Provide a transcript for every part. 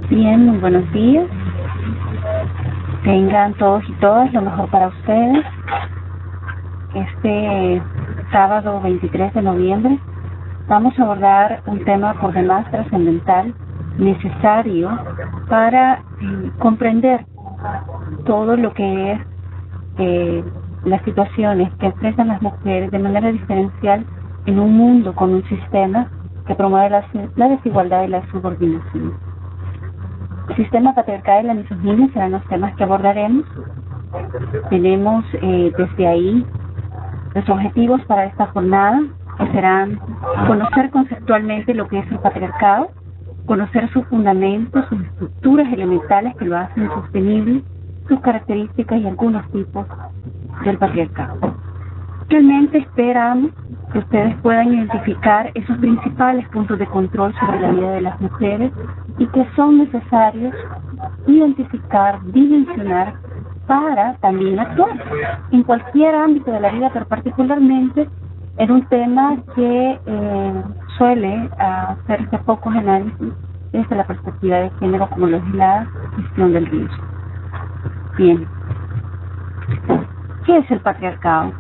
Bien, muy buenos días. Tengan todos y todas lo mejor para ustedes. Este sábado 23 de noviembre vamos a abordar un tema por demás trascendental, necesario para comprender todo lo que es las situaciones que enfrentan las mujeres de manera diferencial en un mundo con un sistema que promueve la desigualdad y la subordinación. El sistema patriarcal y la misoginia serán los temas que abordaremos. Tenemos desde ahí los objetivos para esta jornada, que serán conocer conceptualmente lo que es el patriarcado, conocer sus fundamentos, sus estructuras elementales que lo hacen sostenible, sus características y algunos tipos del patriarcado. Realmente esperamos que ustedes puedan identificar esos principales puntos de control sobre la vida de las mujeres y que son necesarios identificar, dimensionar para también actuar en cualquier ámbito de la vida, pero particularmente en un tema que suele hacerse pocos análisis desde la perspectiva de género, como lo es la gestión del riesgo. Bien, ¿qué es el patriarcado?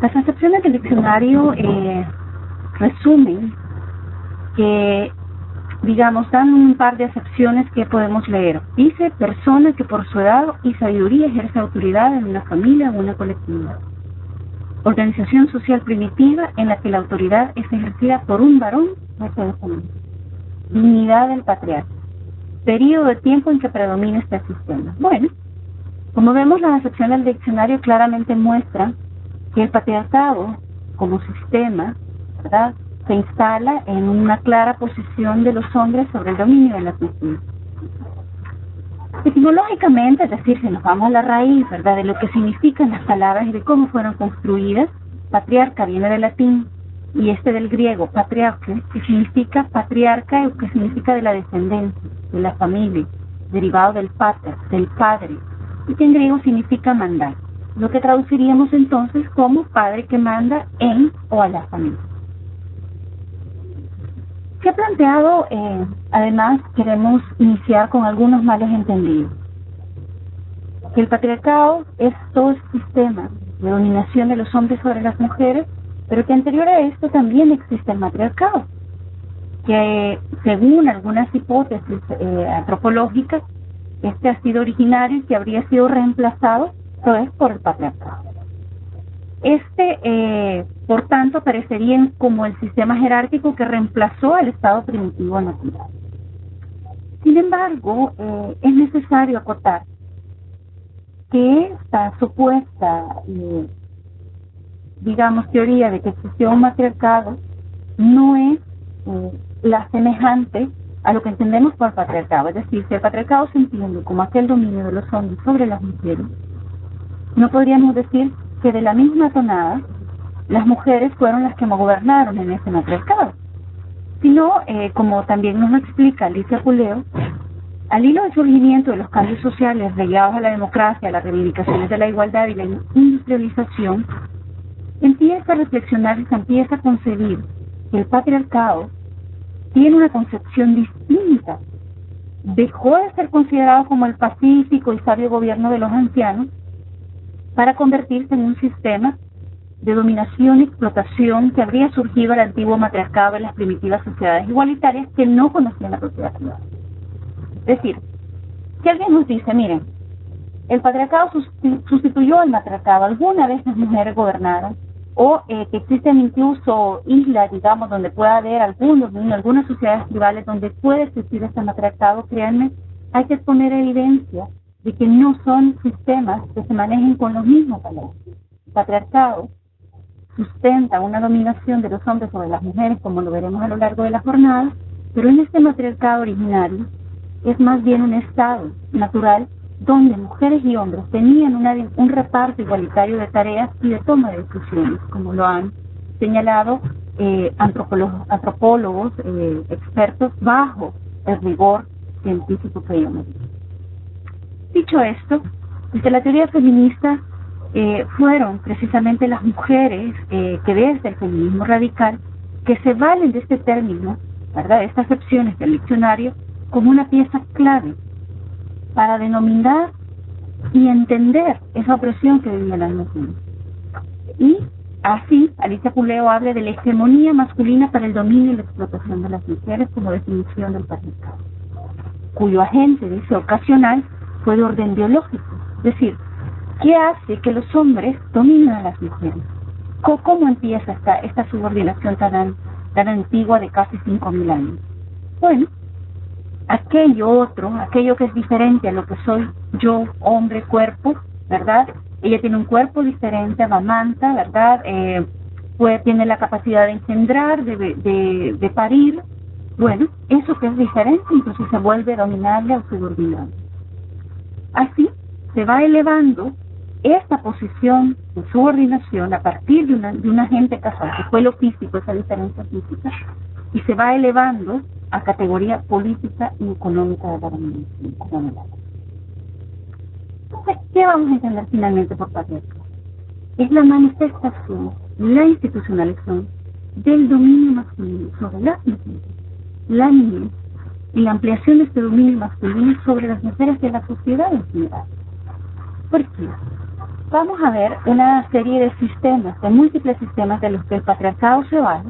Las acepciones del diccionario resumen que, digamos, dan un par de acepciones que podemos leer. Dice: persona que por su edad y sabiduría ejerce autoridad en una familia o una colectividad. Organización social primitiva en la que la autoridad es ejercida por un varón o femenino. Dignidad del patriarca. Periodo de tiempo en que predomina este sistema. Bueno, como vemos, las acepciones del diccionario claramente muestran que el patriarcado como sistema, ¿verdad?, se instala en una clara posición de los hombres sobre el dominio de las mujeres. Etimológicamente, es decir, si nos vamos a la raíz, ¿verdad?, de lo que significan las palabras y de cómo fueron construidas, patriarca viene del latín y del griego, patriarca, que significa patriarca, que significa de la descendencia, de la familia, derivado del pater, del padre, y que en griego significa mandar, lo que traduciríamos entonces como padre que manda en o a la familia. Se ha planteado, además, queremos iniciar con algunos malos entendidos. Que el patriarcado es todo el sistema de dominación de los hombres sobre las mujeres, pero que anterior a esto también existe el matriarcado, que según algunas hipótesis antropológicas, este ha sido originario y que habría sido reemplazado por el patriarcado. Por tanto, aparecería como el sistema jerárquico que reemplazó al estado primitivo natural. Sin embargo, es necesario acotar que esta supuesta, teoría de que existió un matriarcado no es la semejante a lo que entendemos por patriarcado. Es decir, si el patriarcado se entiende como aquel dominio de los hombres sobre las mujeres, no podríamos decir que de la misma tonada las mujeres fueron las que gobernaron en ese matriarcado, sino, como también nos lo explica Alicia Puleo, al hilo del surgimiento de los cambios sociales ligados a la democracia, a las reivindicaciones de la igualdad y la industrialización, empieza a reflexionar y se empieza a concebir que el patriarcado tiene una concepción distinta. Dejó de ser considerado como el pacífico y sabio gobierno de los ancianos para convertirse en un sistema de dominación y explotación que habría surgido al antiguo matriarcado en las primitivas sociedades igualitarias que no conocían la propiedad privada. Es decir, si alguien nos dice, miren, el patriarcado sustituyó al matriarcado, alguna vez las mujeres gobernaron, o que existen incluso islas, donde pueda haber algunas sociedades tribales donde puede existir este matriarcado, créanme, hay que poner evidencia de que no son sistemas que se manejen con los mismos valores. El patriarcado sustenta una dominación de los hombres sobre las mujeres, como lo veremos a lo largo de la jornada, pero en este matriarcado originario es más bien un estado natural donde mujeres y hombres tenían un reparto igualitario de tareas y de toma de decisiones, como lo han señalado antropólogos expertos bajo el rigor científico que ellos nos dicen. Dicho esto, desde la teoría feminista fueron precisamente las mujeres que desde el feminismo radical que se valen de este término, ¿verdad?, de estas excepciones del diccionario, como una pieza clave para denominar y entender esa opresión que vivían las mujeres. Y así, Alicia Puleo habla de la hegemonía masculina para el dominio y la explotación de las mujeres como definición del patriarcado, cuyo agente, dice, ocasional, fue de orden biológico. Es decir, ¿qué hace que los hombres dominen a las mujeres? ¿Cómo empieza esta subordinación tan antigua de casi 5.000 años? Bueno, aquello que es diferente a lo que soy yo, hombre, cuerpo, ¿verdad? Ella tiene un cuerpo diferente, amamanta, ¿verdad? Tiene la capacidad de engendrar, de parir. Bueno, eso que es diferente, entonces se vuelve dominable o subordinable. Así se va elevando esta posición de subordinación a partir de un agente causal, que fue lo físico, esa diferencia física, y se va elevando a categoría política y económica de la dominación. Entonces, ¿qué vamos a entender finalmente por patriarcado? Es la manifestación, la institucionalización del dominio masculino sobre las mujeres, la niñez, y la ampliación de este dominio masculino sobre las mujeres de la sociedad en general. ¿Por qué? Vamos a ver una serie de sistemas, de múltiples sistemas de los que el patriarcado se vale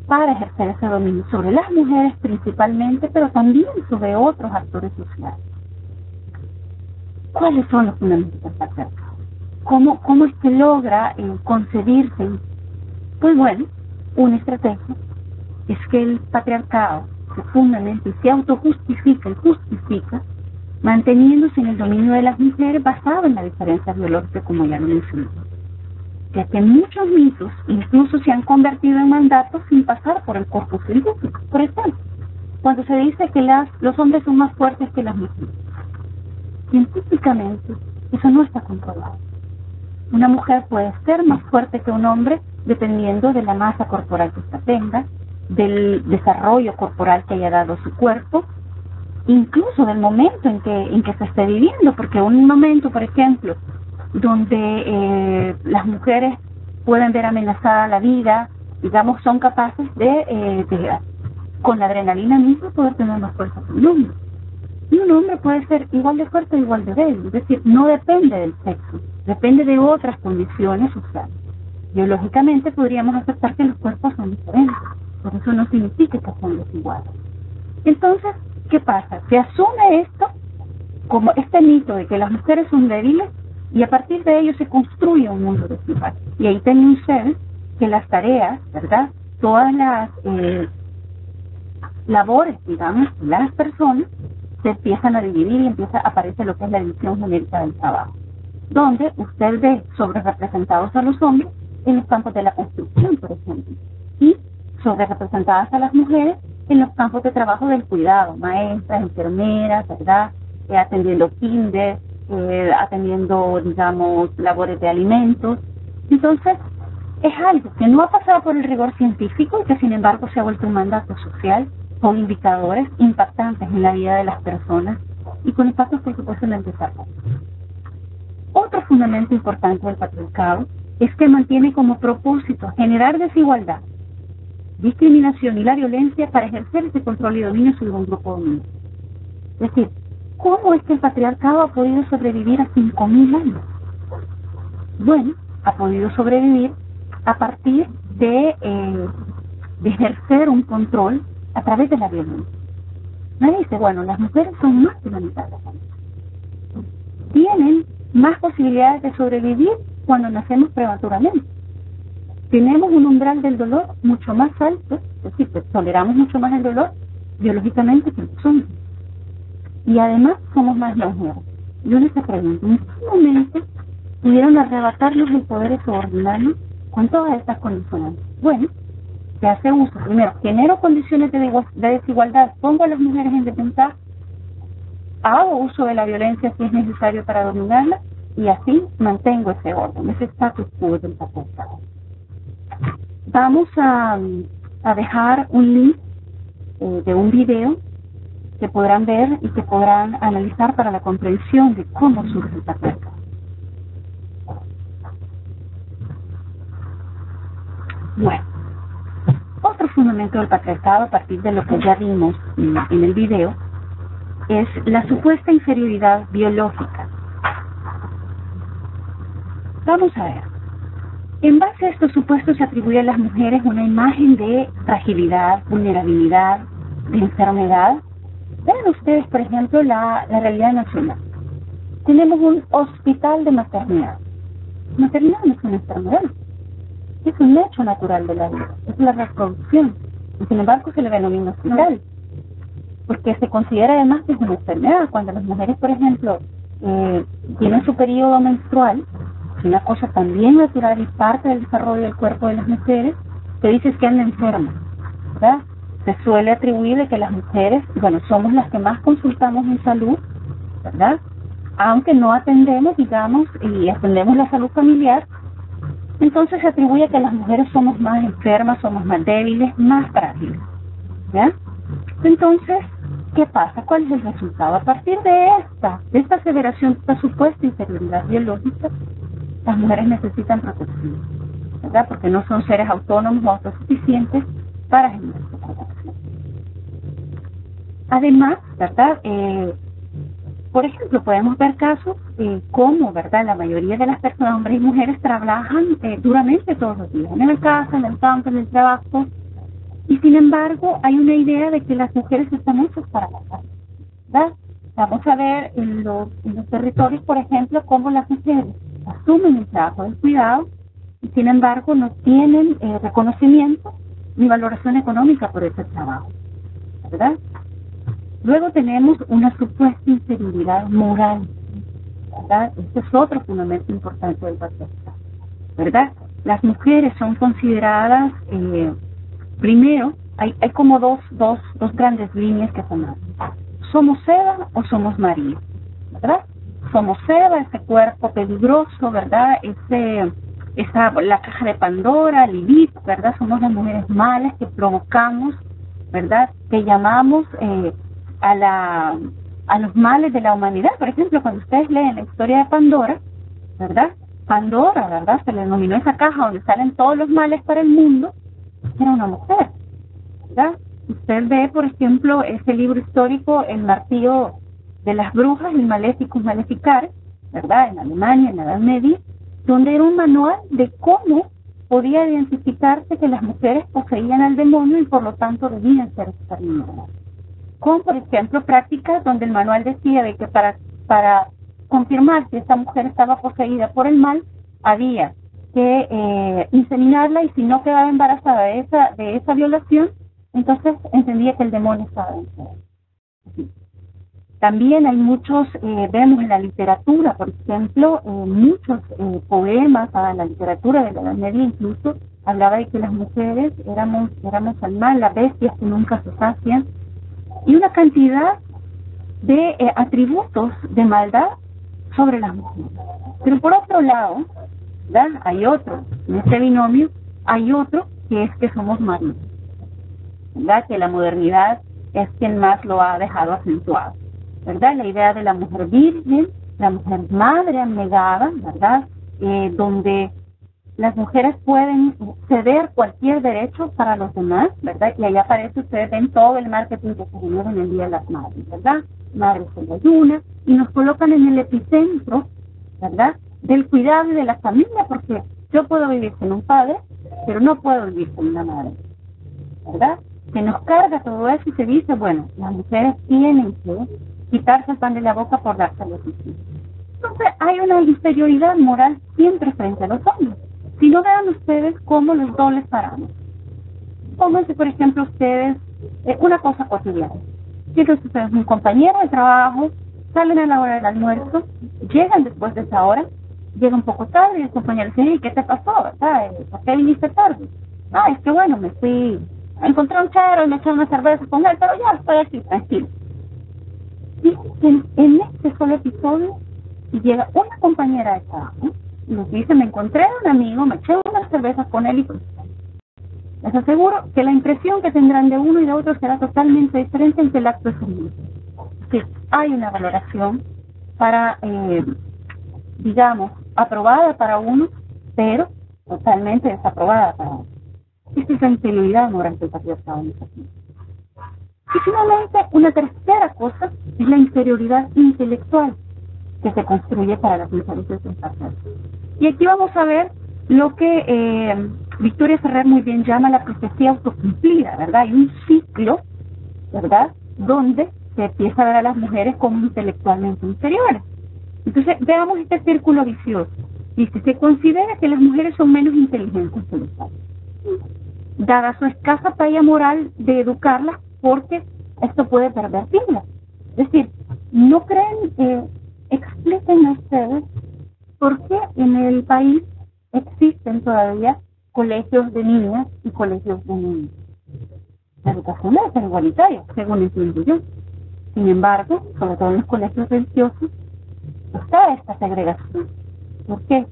para ejercer ese dominio sobre las mujeres principalmente, pero también sobre otros actores sociales. ¿Cuáles son los fundamentos del patriarcado? ¿Cómo es que logra concebirse? Pues bueno, una estrategia es que el patriarcado se fundamenta y se autojustifica y justifica manteniéndose en el dominio de las mujeres basado en la diferencia biológica, como ya lo mencioné. Ya que muchos mitos incluso se han convertido en mandatos sin pasar por el corpus científico. Por ejemplo, cuando se dice que los hombres son más fuertes que las mujeres, científicamente eso no está comprobado. Una mujer puede ser más fuerte que un hombre dependiendo de la masa corporal que ésta tenga, del desarrollo corporal que haya dado su cuerpo, incluso del momento en que se esté viviendo, porque un momento, por ejemplo, donde las mujeres pueden ver amenazada la vida, digamos, son capaces de con la adrenalina misma, poder tener más fuerza que un hombre. Y un hombre puede ser igual de fuerte o igual de débil, es decir, no depende del sexo, depende de otras condiciones sociales. Biológicamente podríamos aceptar que los cuerpos son diferentes, pero eso no significa que son desiguales. Entonces, ¿qué pasa? Se asume esto como este mito de que las mujeres son débiles y a partir de ello se construye un mundo desigual. Y ahí tiene un ser que las tareas, ¿verdad? Todas las labores, digamos, de las personas se empiezan a dividir y aparece lo que es la división genérica del trabajo, donde usted ve sobre representados a los hombres en los campos de la construcción, por ejemplo, y sobre representadas a las mujeres en los campos de trabajo del cuidado, maestras, enfermeras, ¿verdad? Atendiendo kinder, atendiendo, digamos, labores de alimentos. Entonces, es algo que no ha pasado por el rigor científico y que sin embargo se ha vuelto un mandato social con indicadores impactantes en la vida de las personas y con impactos, por supuesto, en el desarrollo. Otro fundamento importante del patriarcado es que mantiene como propósito generar desigualdad, discriminación y la violencia para ejercer ese control y dominio sobre un grupo dominante. Es decir, ¿cómo es que el patriarcado ha podido sobrevivir a 5.000 años? Bueno, ha podido sobrevivir a partir de ejercer un control a través de la violencia. Nadie dice, bueno, las mujeres son más que la mitad de las hombres. Tienen más posibilidades de sobrevivir cuando nacemos prematuramente. Tenemos un umbral del dolor mucho más alto, es decir, que toleramos mucho más el dolor biológicamente que los hombres. Y además somos más longevos. Yo les pregunto, ¿en qué momento pudieron arrebatarnos el poder de subordinarnos con todas estas condiciones? Bueno, se hace uso, primero, genero condiciones de desigualdad, pongo a las mujeres en desventaja, hago uso de la violencia si es necesario para dominarla, y así mantengo ese orden, ese status quo del patriarcado. Vamos a dejar un link de un video que podrán ver y que podrán analizar para la comprensión de cómo surge el patriarcado. Bueno, otra fundamento del patriarcado, a partir de lo que ya vimos en el video, es la supuesta inferioridad biológica. Vamos a ver. En base a estos supuestos se atribuye a las mujeres una imagen de fragilidad, vulnerabilidad, de enfermedad. Vean ustedes, por ejemplo, la realidad nacional. Tenemos un hospital de maternidad. Maternidad no es una enfermedad, es un hecho natural de la vida, es la reproducción. Y sin embargo se le denomina hospital, porque se considera además que es una enfermedad. Cuando las mujeres, por ejemplo, tienen su periodo menstrual, es una cosa también natural y parte del desarrollo del cuerpo de las mujeres, se dice que andan enfermas, ¿verdad? Se suele atribuir de que las mujeres, bueno, somos las que más consultamos en salud, ¿verdad? Aunque no atendemos, digamos, y atendemos la salud familiar, entonces se atribuye que las mujeres somos más enfermas, somos más débiles, más frágiles, ¿ya? Entonces, ¿qué pasa? ¿Cuál es el resultado? A partir de esta aseveración, de esta supuesta inferioridad biológica, las mujeres necesitan protección, ¿verdad? Porque no son seres autónomos o autosuficientes para generar su protección. Además, ¿verdad? Por ejemplo, podemos ver casos como, ¿verdad? La mayoría de las personas, hombres y mujeres, trabajan duramente todos los días, en la casa, en el campo, en el trabajo, y sin embargo hay una idea de que las mujeres están hechas para la casa, ¿verdad? Vamos a ver en los territorios, por ejemplo, cómo las mujeres asumen el trabajo del cuidado y sin embargo no tienen reconocimiento ni valoración económica por ese trabajo, ¿verdad? Luego tenemos una supuesta inferioridad moral, ¿verdad? Este es otro fundamento importante del patriarcado, ¿verdad? Las mujeres son consideradas, primero, hay como dos grandes líneas que tomamos. ¿Somos Eva o somos María? ¿Verdad? Somos Eva, ese cuerpo peligroso, ¿verdad? La caja de Pandora, Lilith, ¿verdad? Somos las mujeres malas que provocamos, ¿verdad? Que llamamos a los males de la humanidad. Por ejemplo, cuando ustedes leen la historia de Pandora, ¿verdad? Pandora, ¿verdad? Se le denominó esa caja donde salen todos los males para el mundo, era una mujer, ¿verdad? Usted ve, por ejemplo, ese libro histórico, El martillo de las brujas, el Maleficus Maleficae, ¿verdad? En Alemania, en la Edad Media, donde era un manual de cómo podía identificarse que las mujeres poseían al demonio y por lo tanto debían ser exterminadas. Con, por ejemplo, prácticas donde el manual decía de que para confirmar si esta mujer estaba poseída por el mal, había que inseminarla, y si no quedaba embarazada de esa violación, entonces entendía que el demonio estaba dentro. También hay muchos, vemos en la literatura, por ejemplo, muchos poemas, la literatura de la Edad Media incluso, hablaba de que las mujeres éramos al mal, las bestias que nunca se sacian, y una cantidad de atributos de maldad sobre las mujeres. Pero por otro lado, ¿verdad? Hay otro, en este binomio, hay otro que es que somos maridos, ¿verdad? Que la modernidad es quien más lo ha dejado acentuado, ¿verdad? La idea de la mujer virgen, la mujer madre abnegada, ¿verdad? Donde las mujeres pueden ceder cualquier derecho para los demás, ¿verdad? Y ahí aparece, ustedes ven todo el marketing que se genera en el Día de las Madres, ¿verdad? Madres en la ayuna, y nos colocan en el epicentro, ¿verdad? Del cuidado y de la familia, porque yo puedo vivir sin un padre, pero no puedo vivir sin una madre, ¿verdad? Se nos carga todo eso y se dice, bueno, las mujeres tienen que quitarse el pan de la boca por darse a los hijos. Entonces hay una inferioridad moral siempre frente a los hombres. Si no, vean ustedes cómo los dobles paramos. Pónganse, por ejemplo, ustedes una cosa cotidiana. Fíjense ustedes, un compañero de trabajo, salen a la hora del almuerzo, llegan después de esa hora, llega un poco tarde y el compañero dice, ¿qué te pasó? ¿Por qué viniste tarde? Es que bueno, me fui a encontrar un chero y me eché una cerveza con él, pero ya estoy aquí, tranquilo. Y en este solo episodio llega una compañera de trabajo y nos dice, me encontré a un amigo, me eché unas cervezas con él y pues les aseguro que la impresión que tendrán de uno y de otro será totalmente diferente ante el acto de su mismo. Sí, hay una valoración para, digamos, aprobada para uno, pero totalmente desaprobada para otro. Esta es la inferioridad moral del patriarcado en esta vida. Y finalmente, una tercera cosa es la inferioridad intelectual que se construye para las mujeres de sensación. Y aquí vamos a ver lo que Victoria Ferrer muy bien llama la profecía autocumplida, ¿verdad? Hay un ciclo, ¿verdad?, donde se empieza a ver a las mujeres como intelectualmente inferiores. Entonces, veamos este círculo vicioso. Dice, se considera que las mujeres son menos inteligentes que los hombres, dada su escasa talla moral de educarlas, porque esto puede pervertirlas. Es decir, no creen, expliquen a ustedes por qué en el país existen todavía colegios de niñas y colegios de niños. La educación debe ser igualitaria, según entiendo yo. Sin embargo, sobre todo en los colegios religiosos, está esta segregación. ¿Por qué?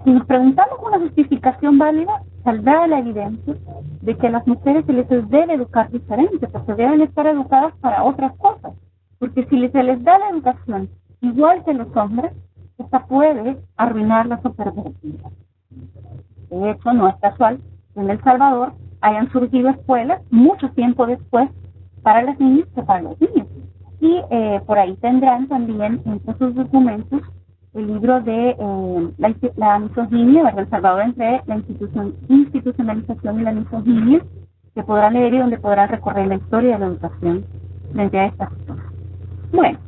Si nos preguntamos una justificación válida, saldrá la evidencia de que a las mujeres se les debe educar diferente, porque deben estar educadas para otras cosas. Porque si se les da la educación igual que a los hombres, esta puede arruinarlas o pervertirlas. De hecho, no es casual que en El Salvador hayan surgido escuelas mucho tiempo después para las niñas que para los niños. Y por ahí tendrán también entre sus documentos el libro de la misoginia, ¿verdad? El Salvador entre la institucionalización y la misoginia, que podrán leer y donde podrán recorrer la historia de la educación frente a estas cosas. Bueno,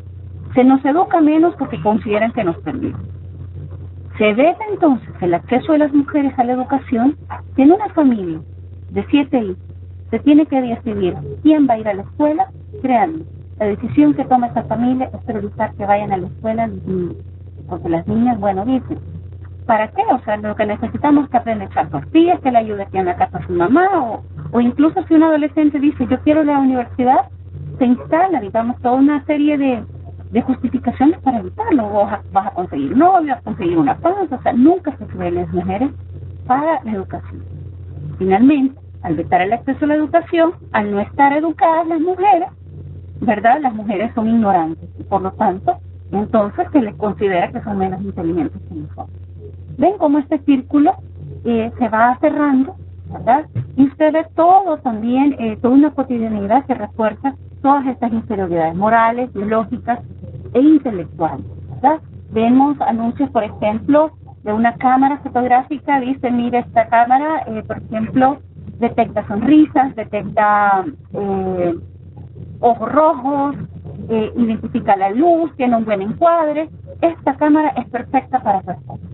se nos educa menos porque consideran que nos permiten. Se veta entonces el acceso de las mujeres a la educación si en una familia de 7 hijos se tiene que decidir quién va a ir a la escuela. Créanme, la decisión que toma esa familia es priorizar que vayan a la escuela los niños. Porque las niñas, bueno, dicen, ¿para qué? O sea, lo que necesitamos es que aprenda a echar tortillas, que le ayude aquí en la casa a su mamá, o incluso si un adolescente dice, yo quiero ir a la universidad, se instala, digamos, toda una serie de justificaciones para evitarlo. Vas a conseguir novio, vas a conseguir una panza, o sea, nunca se suben las mujeres para la educación. Finalmente, al vetar el acceso a la educación, al no estar educadas las mujeres, ¿verdad? Las mujeres son ignorantes y por lo tanto, entonces se les considera que son menos inteligentes que nosotros. ¿Ven cómo este círculo se va cerrando, ¿verdad? Y usted ve todo también, toda una cotidianidad que refuerza todas estas inferioridades morales, biológicas e intelectuales, ¿verdad? Vemos anuncios, por ejemplo, de una cámara fotográfica, dice, mire, esta cámara, por ejemplo, detecta sonrisas, detecta ojos rojos, identifica la luz, tiene un buen encuadre. Esta cámara es perfecta para hacer cosas.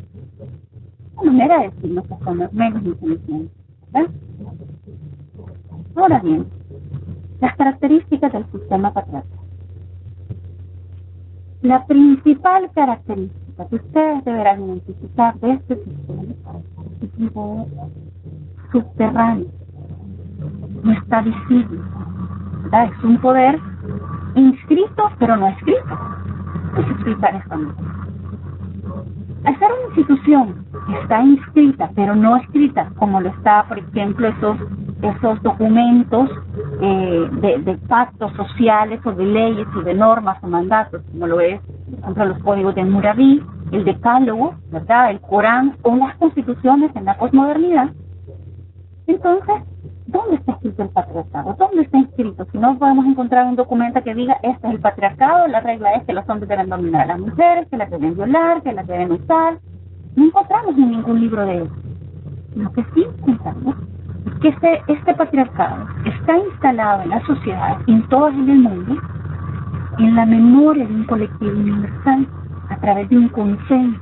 Una manera de decirnos que somos menos inteligentes, ¿verdad? Ahora bien, las características del sistema patriarcal. La principal característica que ustedes deberán identificar de este sistema es un poder subterráneo, no está visible, ¿verdad? Es un poder inscrito pero no escrito. ¿Qué es explicar esto? Al ser una institución que está inscrita pero no escrita, como lo está, por ejemplo, esos documentos de pactos sociales o de leyes o de normas o mandatos, como lo es, por ejemplo, los códigos de Hammurabi, el Decálogo, ¿verdad?, el Corán o las constituciones en la posmodernidad. Entonces, ¿dónde está escrito el patriarcado? ¿Dónde está inscrito? Si no podemos encontrar un documento que diga, este es el patriarcado, la regla es que los hombres deben dominar a las mujeres, que las deben violar, que las deben usar. No encontramos en ningún libro de eso. Lo que sí encontramos es que este patriarcado está instalado en la sociedad, en todas en el mundo, en la memoria de un colectivo universal, a través de un consenso,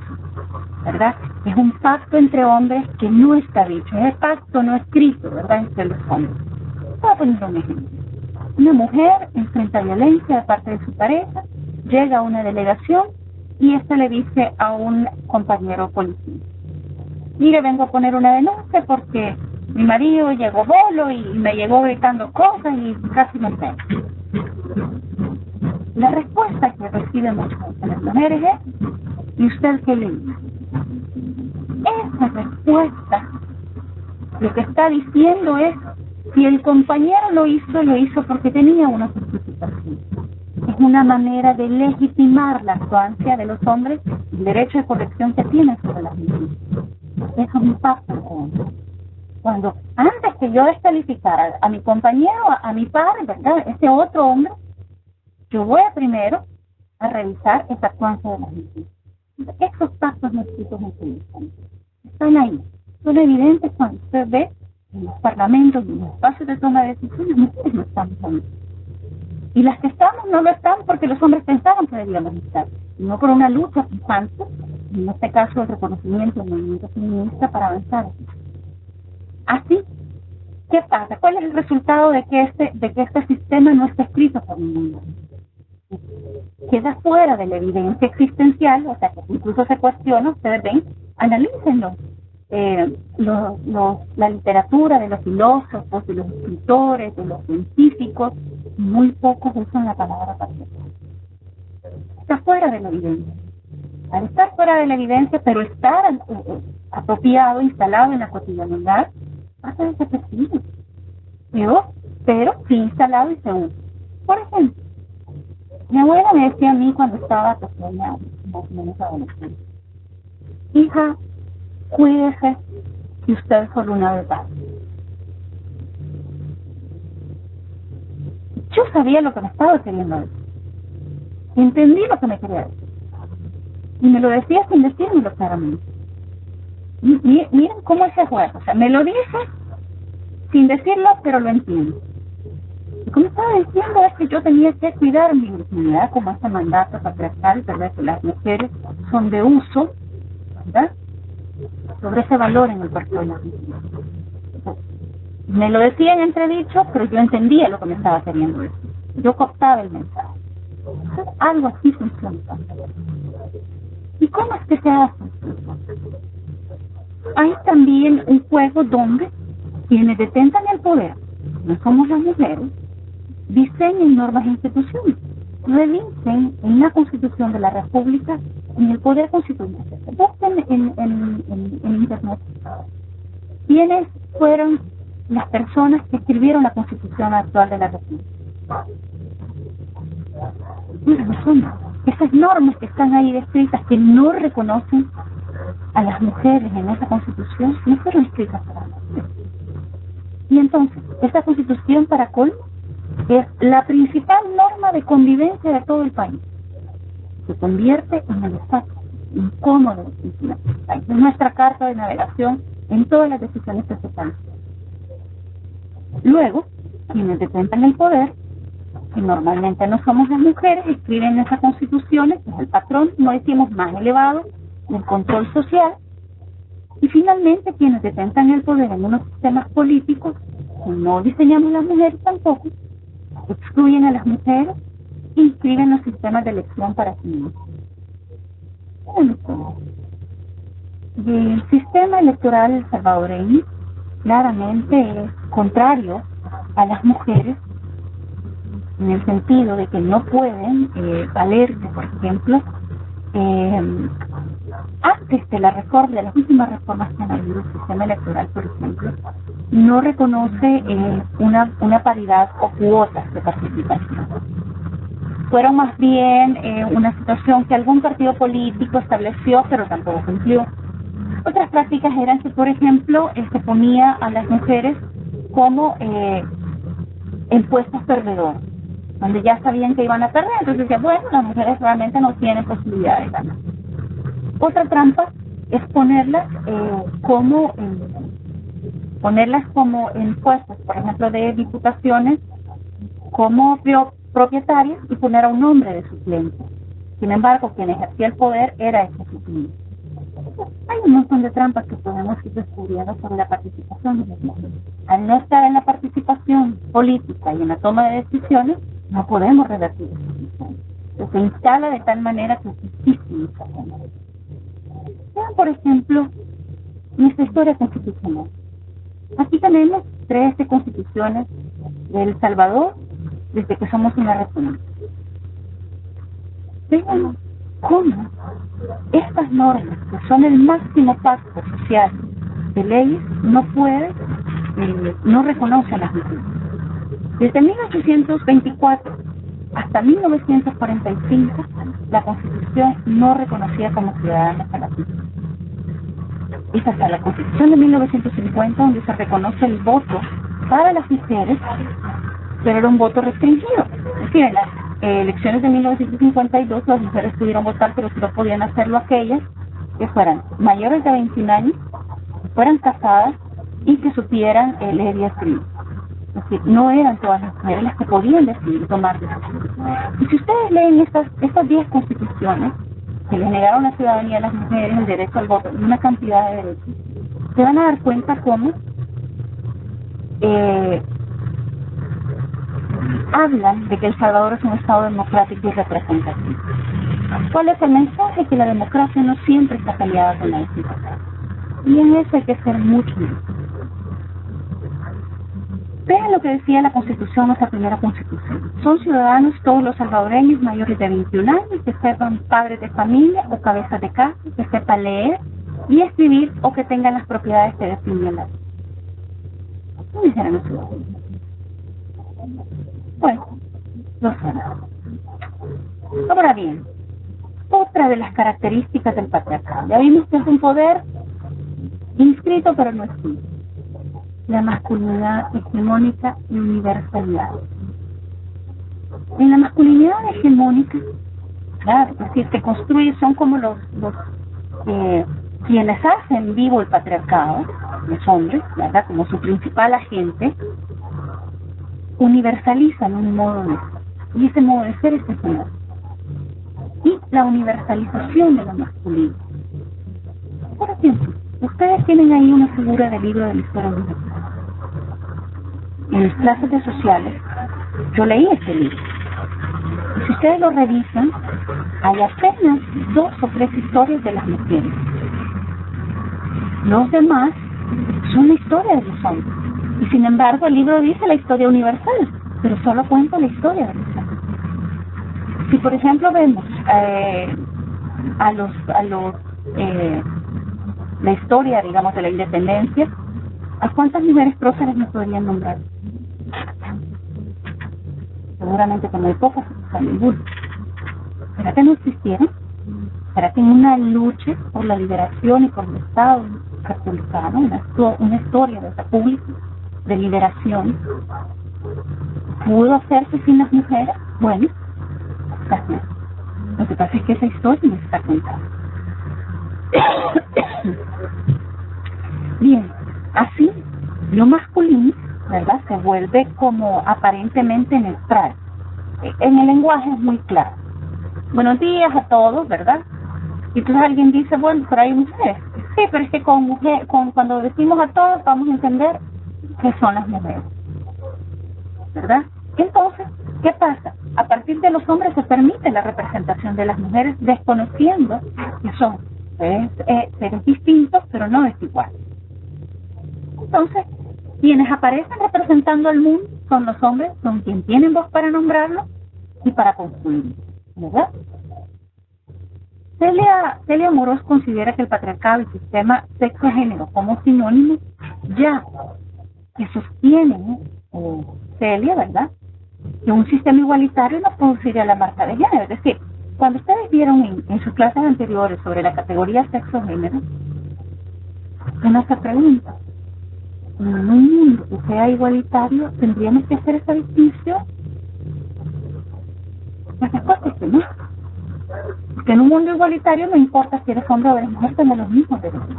¿verdad? Es un pacto entre hombres que no está dicho, es el pacto no escrito, ¿verdad?, entre los hombres. Voy a poner un ejemplo. Una mujer enfrenta violencia de parte de su pareja, llega a una delegación y esta le dice a un compañero policía, mire, vengo a poner una denuncia porque mi marido llegó bolo y me llegó gritando cosas y casi me pega. La respuesta que reciben muchas de las mujeres es, ¿y usted qué le dice? Esa respuesta lo que está diciendo es, si el compañero lo hizo porque tenía una justificación. Es una manera de legitimar la actuancia de los hombres, el derecho de corrección que tienen sobre las mujeres. Eso es un pacto entre hombres. Cuando antes que yo descalificara a mi compañero, a mi padre, ¿verdad? Ese otro hombre, yo voy primero a revisar esa actuancia de las mujeres. Esos pasos no escritos en televisión están ahí, son evidentes cuando usted ve en los parlamentos y en los espacios de toma de decisiones. Mujeres no estamos ahí. Y las que estamos no lo estamos porque los hombres pensaban que debíamos estar, no por una lucha constante, en este caso el reconocimiento del movimiento feminista para avanzar. Así, ¿qué pasa? ¿Cuál es el resultado de que este sistema no está escrito por ningún lado? Queda fuera de la evidencia existencial, o sea, que incluso se cuestiona, ustedes ven, analícenlo. La literatura de los filósofos, de los escritores, de los científicos, muy pocos usan la palabra patriarcado. Está fuera de la evidencia. Al estar fuera de la evidencia, pero estar apropiado, instalado en la cotidianidad, pasa desapercibido. Pero sí instalado y se usa. Por ejemplo, mi abuela me decía a mí cuando estaba pequeña, más o menos adolescente: hija, cuídese que usted es solo una bebé. Yo sabía lo que me estaba queriendo decir. Entendí lo que me quería decir. Y me lo decía sin decírmelo claramente. Miren cómo es ese juego. O sea, me lo dice sin decirlo, pero lo entiendo. Y como estaba diciendo, es que yo tenía que cuidar mi virginidad como ese mandato patriarcal, ¿verdad? Que las mujeres son de uso, ¿verdad? Sobre ese valor en el cuerpo de las mujeres. Me lo decía en entredicho, pero yo entendía lo que me estaba queriendo decir. Yo captaba el mensaje. Entonces, algo así funciona. ¿Y cómo es que se hace? Hay también un juego donde quienes detentan el poder, no somos las mujeres, diseñen normas e instituciones, revisen en la Constitución de la República, en el poder constituyente. Busquen en Internet quiénes fueron las personas que escribieron la Constitución actual de la República. Mira, no son esas normas que están ahí descritas, que no reconocen a las mujeres en esa Constitución, no fueron escritas para las mujeres. Y entonces, esta Constitución, para colmo, es la principal norma de convivencia de todo el país. Se convierte en el espacio incómodo de nuestra carta de navegación en todas las decisiones que se toman. Luego, quienes detentan el poder, que normalmente no somos las mujeres, escriben esas constituciones, que es el patrón, no decimos más elevado, del control social. Y finalmente, quienes detentan el poder en unos sistemas políticos, que no diseñamos las mujeres tampoco, excluyen a las mujeres e inscriben los sistemas de elección para sí mismos. El sistema electoral salvadoreño claramente es contrario a las mujeres, en el sentido de que no pueden valerse, por ejemplo, antes de la reforma, de las últimas reformas que han habido, el sistema electoral, por ejemplo, no reconoce una paridad o cuotas de participación. Fueron más bien una situación que algún partido político estableció, pero tampoco cumplió. Otras prácticas eran que, por ejemplo, se ponía a las mujeres como en puestos perdedores, donde ya sabían que iban a perder, entonces decían, bueno, las mujeres realmente no tienen posibilidad de ganar. Otra trampa es ponerlas como en puestos, por ejemplo, de diputaciones, como propietarias, y poner a un hombre de suplente. Sin embargo, quien ejercía el poder era ese suplente. Hay un montón de trampas que podemos ir descubriendo sobre la participación de las mujeres. Al no estar en la participación política y en la toma de decisiones, no podemos revertir esa situación. Se instala de tal manera que es difícil esa toma. Vean, por ejemplo, nuestra historia constitucional. Aquí tenemos 13 constituciones de El Salvador desde que somos una república. Vean cómo estas normas, que son el máximo pacto social de leyes, no reconocen a las mujeres. Desde 1824 hasta 1945, la Constitución no reconocía como ciudadanas a las mujeres. Es hasta la Constitución de 1950 donde se reconoce el voto para las mujeres, pero era un voto restringido. Es decir, en las elecciones de 1952 las mujeres pudieron votar, pero solo podían hacerlo aquellas que fueran mayores de 21 años, que fueran casadas y que supieran leer y escribir. Es decir, no eran todas las mujeres las que podían decidir tomar decisiones. Y si ustedes leen estas 10 constituciones que les negaron la ciudadanía a las mujeres, el derecho al voto y una cantidad de derechos, se van a dar cuenta cómo hablan de que El Salvador es un Estado democrático y representativo. ¿Cuál es el mensaje? Que la democracia no siempre está peleada con la desigualdad. Y en eso hay que ser mucho más. Vean lo que decía la Constitución, nuestra primera Constitución. Son ciudadanos todos los salvadoreños mayores de 21 años que sepan padres de familia o cabezas de casa, que sepan leer y escribir o que tengan las propiedades que definen la ley. ¿Cómo dijeron los ciudadanos? Bueno, lo son. Ahora bien, otra de las características del patriarcado. Ya vimos que es un poder inscrito pero no escrito. La masculinidad hegemónica y universalidad. En la masculinidad hegemónica, claro, es decir, que construye, son como los quienes hacen vivo el patriarcado, los hombres, ¿verdad? Como su principal agente, universalizan un modo de ser, y ese modo de ser es personal. Y la universalización de la masculinidad. Por ejemplo, ustedes tienen ahí una figura del libro de la historia universal. En las clases de sociales, yo leí este libro. Y si ustedes lo revisan, hay apenas 2 o 3 historias de las mujeres. Los demás son la historia de los hombres. Y sin embargo, el libro dice la historia universal, pero solo cuenta la historia de los hombres. Si por ejemplo vemos la historia, digamos, de la independencia, ¿a cuántas mujeres próceres nos podrían nombrar? Seguramente que muy pocas, o ninguna. ¿Será que no existieron? ¿Será que en una lucha por la liberación y por el Estado republicano, una historia de república, de liberación, pudo hacerse sin las mujeres? Bueno, también. Lo que pasa es que esa historia no está contada. Bien, así, lo masculino, ¿verdad?, se vuelve como aparentemente neutral. En el lenguaje es muy claro. Buenos días a todos, ¿verdad? Y entonces alguien dice, bueno, pero hay mujeres. Sí, pero es que cuando decimos a todos vamos a entender que son las mujeres, ¿verdad? Entonces, ¿qué pasa? A partir de los hombres se permite la representación de las mujeres, desconociendo que son seres distintos, pero no desiguales. Entonces, quienes aparecen representando al mundo son los hombres, son quienes tienen voz para nombrarlo y para construirlo, ¿verdad? Celia Amorós considera que el patriarcado y el sistema sexo-género como sinónimo ya que sostiene Celia, ¿verdad?, que un sistema igualitario no produciría la marca de género. Es decir, cuando ustedes vieron en sus clases anteriores sobre la categoría sexo-género, uno se pregunta, en un mundo que sea igualitario, ¿tendríamos que hacer esa distinción? La respuesta es que no. Porque en un mundo igualitario no importa si eres hombre o eres mujer, tenés los mismos derechos.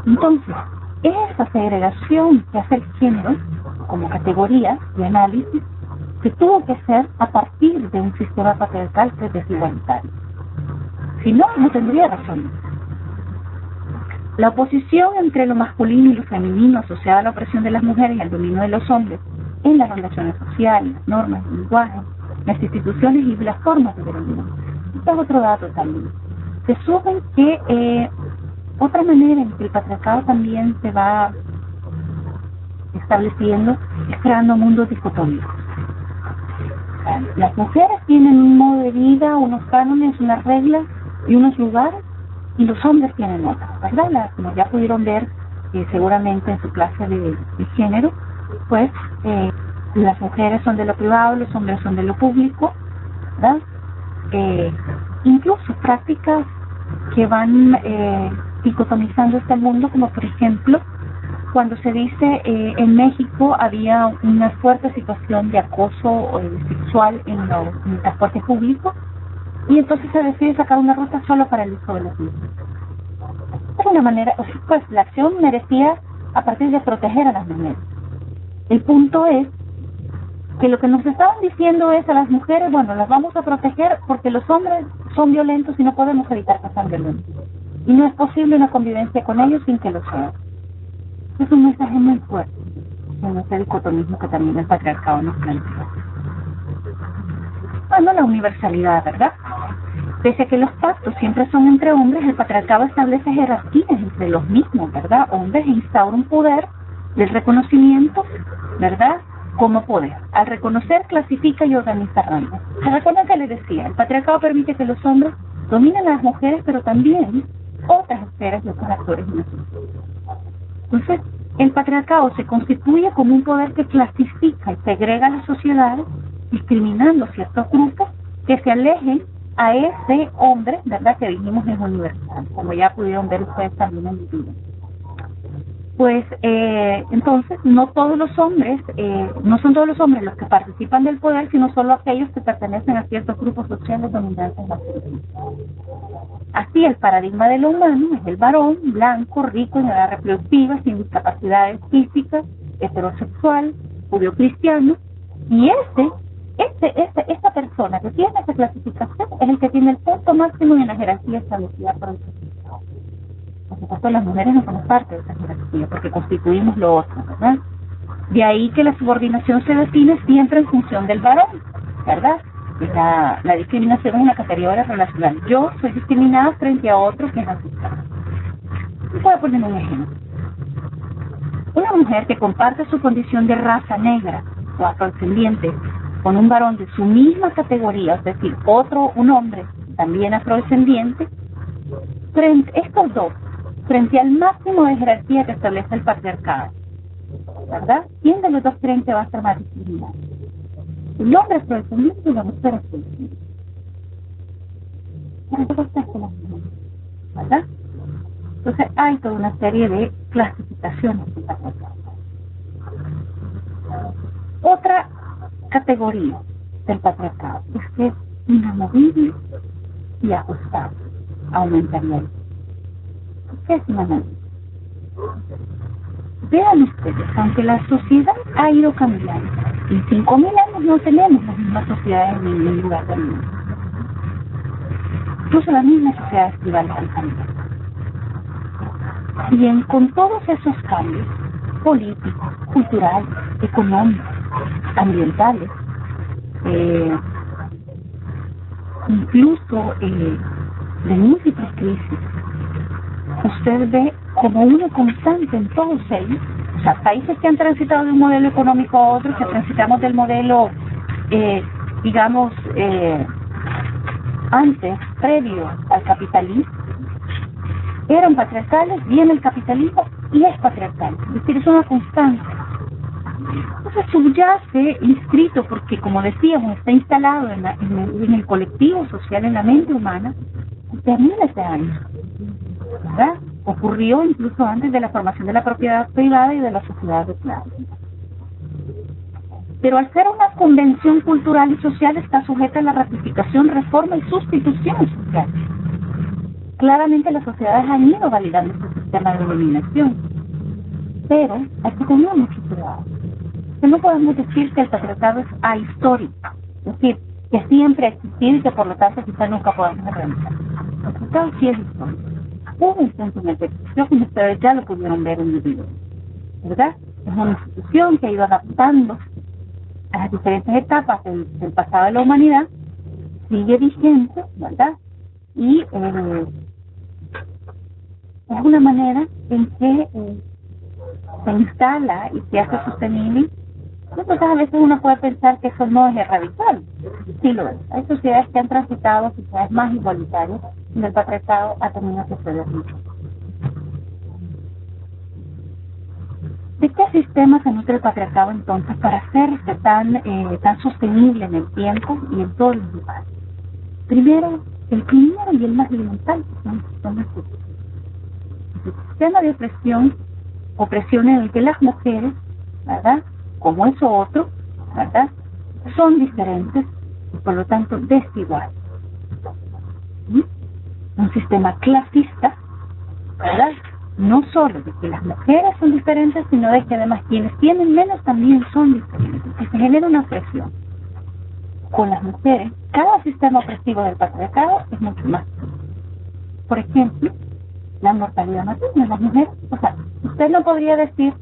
Entonces, esa segregación que hace el género como categoría de análisis que tuvo que ser a partir de un sistema patriarcal que es desigualitario. Si no, no tendría razón. La oposición entre lo masculino y lo femenino asociada a la opresión de las mujeres y al dominio de los hombres en las relaciones sociales, las normas, el lenguaje, las instituciones y las formas de gobierno. Este es otro dato también. Se suben que otra manera en que el patriarcado también se va estableciendo es creando mundos dicotómicos. Las mujeres tienen un modo de vida, unos cánones, unas reglas y unos lugares, y los hombres tienen otras, ¿verdad? Como ya pudieron ver seguramente en su clase de género, pues las mujeres son de lo privado, los hombres son de lo público, ¿verdad? Incluso prácticas que van dicotomizando este mundo, como por ejemplo, cuando se dice en México había una fuerte situación de acoso sexual en el transporte público, y entonces se decide sacar una ruta solo para el uso de las mismas. De una manera, pues la acción merecía a partir de proteger a las mujeres. El punto es que lo que nos estaban diciendo es a las mujeres, bueno, las vamos a proteger porque los hombres son violentos y no podemos evitar que sean violentos. Y no es posible una convivencia con ellos sin que lo sean. Es un mensaje muy fuerte en ese dicotomismo que también el patriarcado nos plantea. Bueno, la universalidad, ¿verdad? Pese a que los pactos siempre son entre hombres, el patriarcado establece jerarquías entre los mismos, ¿verdad? Hombres, e instaura un poder del reconocimiento, ¿verdad?, como poder. Al reconocer, clasifica y organiza rangos. ¿Se recuerdan que les decía? El patriarcado permite que los hombres dominen a las mujeres, pero también otras esferas y otros actores en la sociedad. Entonces, el patriarcado se constituye como un poder que clasifica y segrega a las sociedades, discriminando ciertos grupos que se alejen a ese hombre, ¿verdad?, que dijimos es universal, como ya pudieron ver ustedes también en el video. Pues entonces no todos los hombres, no son todos los hombres los que participan del poder, sino solo aquellos que pertenecen a ciertos grupos sociales dominantes masculinos. Así, el paradigma de lo humano es el varón blanco, rico, en edad reproductiva, sin discapacidades físicas, heterosexual, judío-cristiano, y esta persona que tiene esa clasificación es el que tiene el punto máximo en la jerarquía establecida por el patriarcado. Por supuesto, las mujeres no somos parte de esa jerarquía porque constituimos lo otro, ¿verdad? De ahí que la subordinación se define siempre en función del varón, ¿verdad? La discriminación es una categoría relacional. Yo soy discriminada frente a otro que es aceptado. Voy a poner un ejemplo. Una mujer que comparte su condición de raza negra o afrodescendiente con un varón de su misma categoría, es decir, un hombre también afrodescendiente, estos dos, frente al máximo de jerarquía que establece el patriarcado, ¿verdad? ¿Quién de los dos creen que va a ser más discriminado? El hombre afrodescendiente y la mujer afrodescendiente. ¿Verdad? Entonces hay toda una serie de clasificaciones del patriarcado. Otra categoría del patriarcado es que es inamovible y ajustable, aumentaría. ¿Qué es inamovible? Vean ustedes, aunque la sociedad ha ido cambiando, en 5.000 años no tenemos las mismas sociedades en ningún lugar del mundo. Incluso las mismas sociedades tribales han cambiado. Bien, con todos esos cambios políticos, culturales, económicos, ambientales, incluso de múltiples crisis, usted ve como una constante en todos ellos, o sea, países que han transitado de un modelo económico a otro, que transitamos del modelo, digamos, antes, previo al capitalismo, eran patriarcales, viene el capitalismo y es patriarcal, es decir, es una constante. Entonces subyace, inscrito, porque como decíamos, está instalado en el colectivo social, en la mente humana, desde miles de años, ¿verdad? Ocurrió incluso antes de la formación de la propiedad privada y de la sociedad de clase. Pero al ser una convención cultural y social está sujeta a la ratificación, reforma y sustitución social. Claramente las sociedades han ido validando este sistema de dominación, pero hay que tener mucho cuidado. Que no podemos decir que el patriarcado es ahistórico, es decir, que siempre ha existido y que por lo tanto quizá nunca podamos erradicar. El patriarcado sí es histórico. Hubo un punto en el que yo, como ustedes ya lo pudieron ver en el video, ¿verdad? Es una institución que ha ido adaptando a las diferentes etapas del pasado de la humanidad, sigue vigente, ¿verdad? Y es una manera en que se instala y se hace sostenible. Entonces a veces uno puede pensar que eso no es radical, sí lo es. Hay sociedades que han transitado sociedades más igualitarias y el patriarcado ha tenido que ceder mucho. ¿De qué sistema se nutre el patriarcado entonces para hacerse tan sostenible en el tiempo y en todos los lugares? Primero, el primero y el más elemental son los sistemas sociales. el sistema de opresión en el que las mujeres, ¿verdad?, como eso otro, ¿verdad?, son diferentes y por lo tanto desiguales. Un sistema clasista, ¿verdad?, no solo de que las mujeres son diferentes, sino de que además quienes tienen menos también son diferentes, que se genera una opresión. Con las mujeres, cada sistema opresivo del patriarcado es mucho más. Por ejemplo, la mortalidad materna, las mujeres, o sea, usted no podría decir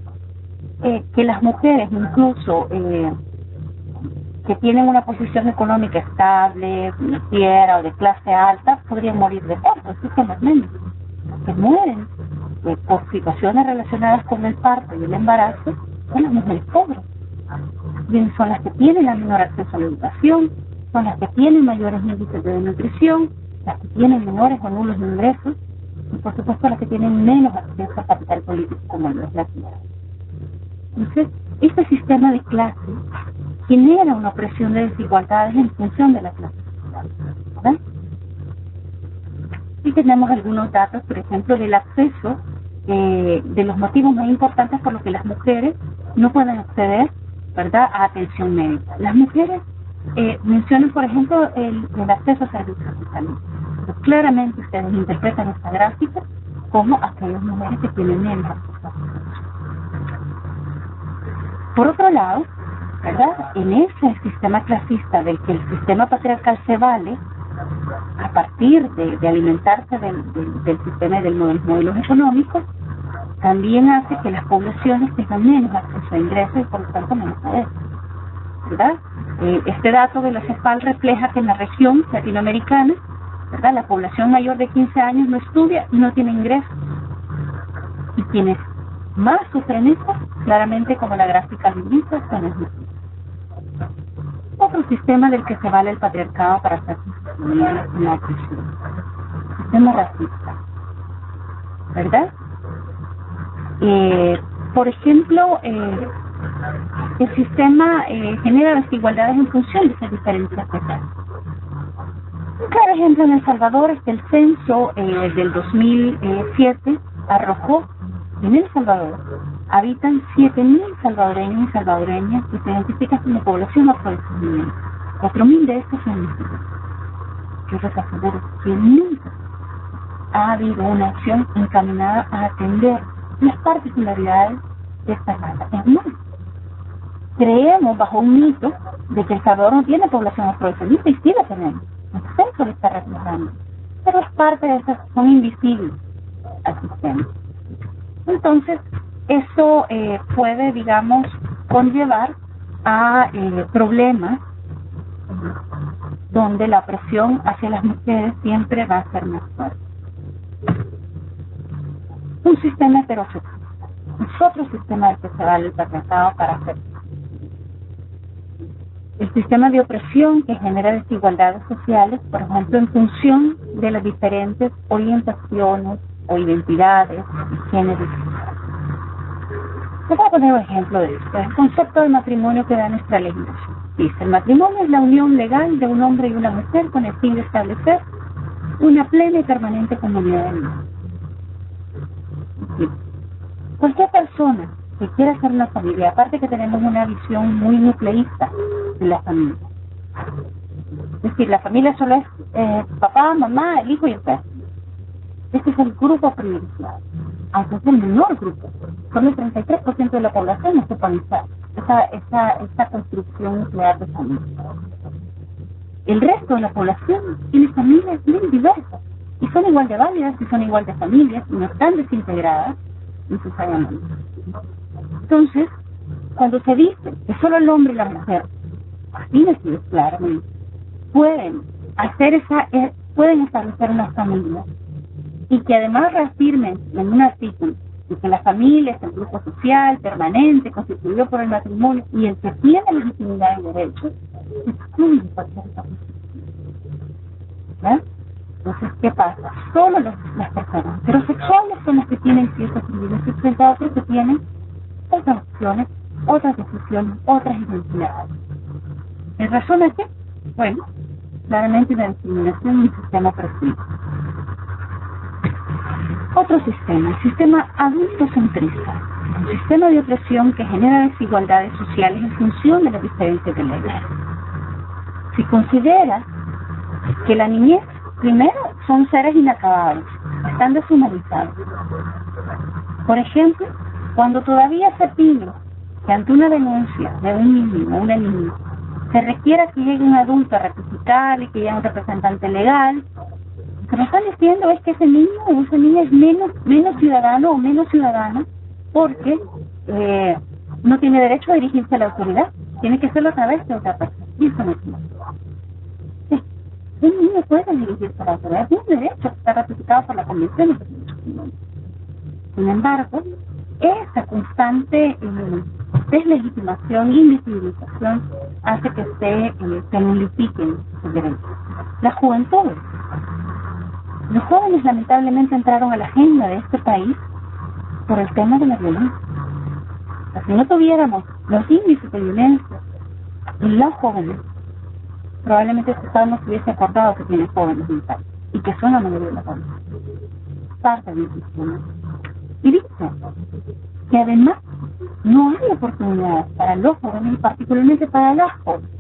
que las mujeres, incluso que tienen una posición económica estable, financiera o de clase alta, podrían morir de parto. Eso son los menos que mueren por situaciones relacionadas con el parto y el embarazo, son las mujeres pobres. Bien, son las que tienen la menor acceso a la educación, son las que tienen mayores índices de desnutrición, las que tienen menores o nulos ingresos, y por supuesto las que tienen menos acceso a capital político como lo es la tierra. Entonces, este sistema de clase genera una opresión de desigualdades en función de la clase social, ¿verdad? Y tenemos algunos datos, por ejemplo, del acceso, de los motivos más importantes por los que las mujeres no pueden acceder, ¿verdad?, a atención médica. Las mujeres mencionan, por ejemplo, el acceso a servicios de salud. Pues claramente ustedes interpretan esta gráfica como aquellas mujeres que tienen menos acceso a salud. Por otro lado, ¿verdad?, en ese sistema clasista del que el sistema patriarcal se vale, a partir de alimentarse del sistema y de los modelos económicos, también hace que las poblaciones tengan menos acceso a ingresos y por lo tanto menos poder, ¿verdad? Este dato de la CEPAL refleja que en la región latinoamericana, ¿verdad?, la población mayor de 15 años no estudia y no tiene ingresos. Y quienes más sufren esto, claramente como la gráfica lo indica, son las mujeres. Otro sistema del que se vale el patriarcado para hacer la opresión. Sistema racista, ¿verdad? Por ejemplo, el sistema genera desigualdades en función de esas diferencias sociales. Un claro ejemplo en El Salvador es que el censo del 2007 arrojó en El Salvador habitan 7.000 salvadoreños y salvadoreñas que se identifican como población afrodescendiente. 4.000 de estos son mexicanos. Yo les aseguro que nunca ha habido una acción encaminada a atender las particularidades de esta raza. Es más, creemos bajo un mito de que El Salvador no tiene población afrodescendiente y sí la tenemos. El censo lo está reflejando. Pero es parte de esas, son invisibles al sistema. Entonces, eso puede, digamos, conllevar a problemas donde la presión hacia las mujeres siempre va a ser más fuerte. Un sistema heterosexual es otro sistema del que se vale el patriarcado para hacer. El sistema de opresión que genera desigualdades sociales, por ejemplo, en función de las diferentes orientaciones o identidades y géneros. Les voy a poner un ejemplo de esto. El concepto de matrimonio que da nuestra legislación. Dice, el matrimonio es la unión legal de un hombre y una mujer con el fin de establecer una plena y permanente comunidad de vida. Cualquier persona que quiera hacer una familia, aparte que tenemos una visión muy nucleísta de la familia. Es decir, la familia solo es papá, mamá, el hijo y el perro. Este es el grupo privilegiado, aunque es el menor grupo. Solo el 33% de la población ocupa esa construcción nuclear de familia. El resto de la población tiene familias bien diversas y son igual de válidas y son igual de familias y no están desintegradas necesariamente. Entonces, cuando se dice que solo el hombre y la mujer, así decidido claramente, pueden establecer una familia y que además reafirmen en un artículo de que la familia es el grupo social permanente constituido por el matrimonio y el que tiene legitimidad y derechos, excluye cualquier otra posibilidad. Entonces, ¿qué pasa? Solo las personas heterosexuales son las que tienen ciertos privilegios frente a otros que tienen otras opciones, otras decisiones, otras identidades. ¿En razón a qué? Bueno, claramente una discriminación en un sistema opresivo. Otro sistema, el sistema adultocentrista, un sistema de opresión que genera desigualdades sociales en función de las diferencias de la edad. Si considera que la niñez, primero, son seres inacabados, están deshumanizados. Por ejemplo, cuando todavía se pide que ante una denuncia de un niño o una niña se requiera que llegue un adulto a rectificar y que llegue un representante legal, lo que nos están diciendo es que ese niño o esa niña es menos ciudadano o menos ciudadana porque no tiene derecho a dirigirse a la autoridad, tiene que hacerlo a través de otra persona. Y eso no es cierto. Un niño puede dirigirse a la autoridad, es un derecho que está ratificado por la Convención de los Derechos Humanos. Sin embargo, esa constante deslegitimación y invisibilización hace que se nulifiquen sus derechos. La juventud. Los jóvenes lamentablemente entraron a la agenda de este país por el tema de la violencia. O sea, si no tuviéramos los índices de violencia en los jóvenes, probablemente este Estado no se hubiese acordado que tiene jóvenes en el país y que son la mayoría de la población. Parte del sistema. Y dice que además no hay oportunidades para los jóvenes y particularmente para las jóvenes.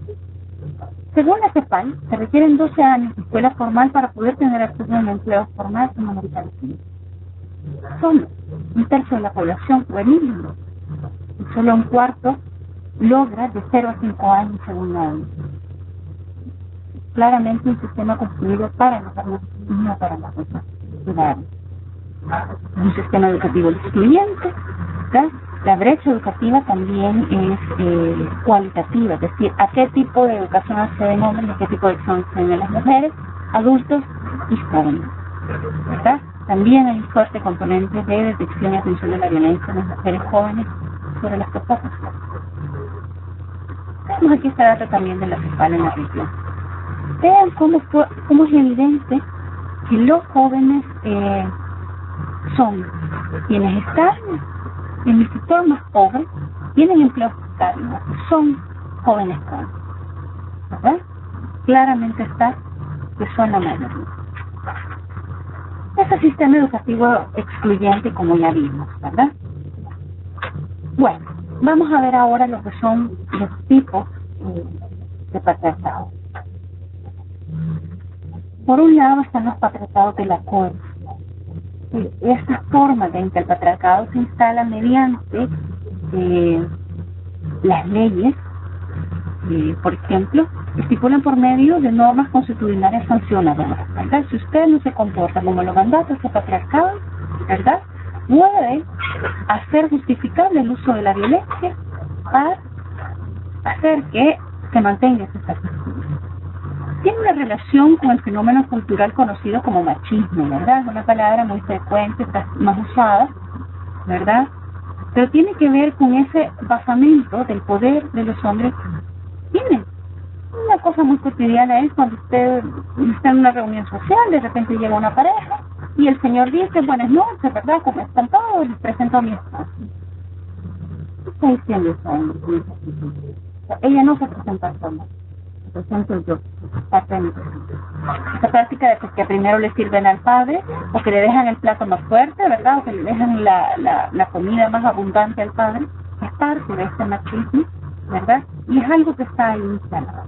Según la CEPAL, se requieren 12 años de escuela formal para poder tener acceso a un empleo formal en América Latina. Somos un tercio de la población juvenil y solo un cuarto logra de 0 a 5 años según la ONU. Claramente un sistema construido para los jóvenes y no para las otras ciudades. Un sistema educativo excluyente, ¿verdad? La brecha educativa también es cualitativa, es decir, a qué tipo de educación acceden hombres y a qué tipo de educación acceden las mujeres, adultos y jóvenes, ¿verdad? También hay un fuerte componente de detección y atención de la violencia en las mujeres jóvenes sobre las que pocas. Tenemos aquí este dato también de la CEPAL en la región. Vean cómo es evidente que los jóvenes son quienes están en el sector más pobre, tienen empleos precarios, son jóvenes jóvenes, ¿verdad? Claramente está que son la mayoría. Ese sistema educativo excluyente, como ya vimos, ¿verdad? Bueno, vamos a ver ahora lo que son los tipos de patriarcado. Por un lado están los patriarcados de la corte. Esta forma en que el patriarcado se instala mediante las leyes, por ejemplo, estipulan por medio de normas constitucionales sancionadoras, ¿verdad? Si usted no se comporta como lo mandatos este patriarcado, ¿verdad?, puede hacer justificable el uso de la violencia para hacer que se mantenga ese status quo. Tiene una relación con el fenómeno cultural conocido como machismo, ¿verdad? Es una palabra muy frecuente, está más usada, ¿verdad? Pero tiene que ver con ese basamento del poder de los hombres. Tiene una cosa muy cotidiana, es cuando usted está en una reunión social, de repente llega una pareja y el señor dice, buenas noches, ¿verdad? ¿Cómo están todos? Les presento a mi esposa. ¿Qué está diciendo esa hombre? Ella no se presenta sola. Presento yo, parte de mi presentación. Esta práctica de que primero le sirven al padre, o que le dejan el plato más fuerte, ¿verdad? O que le dejan la comida más abundante al padre, es parte de este machismo, ¿verdad? Y es algo que está ahí instalado.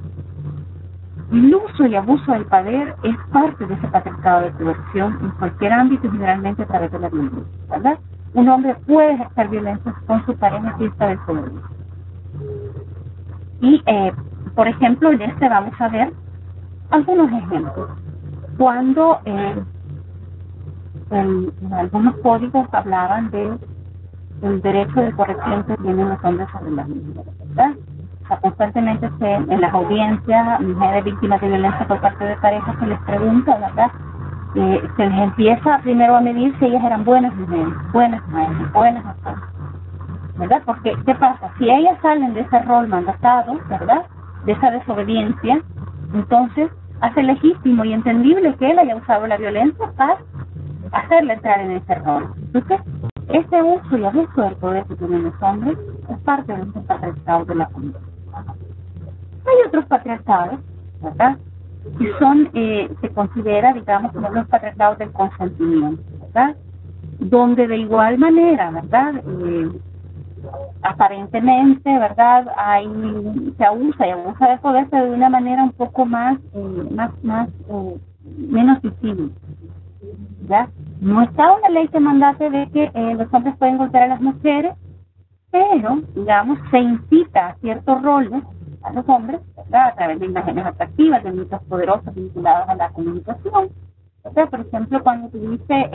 El uso y abuso del poder es parte de ese patriarcado de coerción en cualquier ámbito y generalmente a través de la violencia, ¿verdad? Un hombre puede ejercer violencia con su pareja si está desobediente. Y por ejemplo, en este vamos a ver algunos ejemplos. Cuando en algunos códigos hablaban del derecho de corrección que tienen los hombres sobre las mujeres, ¿verdad? O sea, constantemente en las audiencias, mujeres víctimas de violencia por parte de parejas se les pregunta, ¿verdad? Se les empieza primero a medir si ellas eran buenas mujeres, buenas madres, buenas esposas, ¿verdad? Porque, ¿qué pasa? Si ellas salen de ese rol mandatado, ¿verdad?, de esa desobediencia, entonces hace legítimo y entendible que él haya usado la violencia para hacerle entrar en ese rol. Entonces, este uso y abuso del poder que tienen los hombres es parte de este patriarcado de la comunidad. Hay otros patriarcados, ¿verdad?, que son, se considera, digamos, como los patriarcados del consentimiento, ¿verdad? donde de igual manera, ¿verdad? Aparentemente, ¿verdad? Se abusa de poder, pero de una manera un poco menos visible, ¿ya? No está una ley que mandate de que los hombres pueden golpear a las mujeres, pero, digamos, se incita a ciertos roles a los hombres, ¿verdad? A través de imágenes atractivas, de mitos poderosos vinculados a la comunicación. O sea, por ejemplo, cuando tú dices,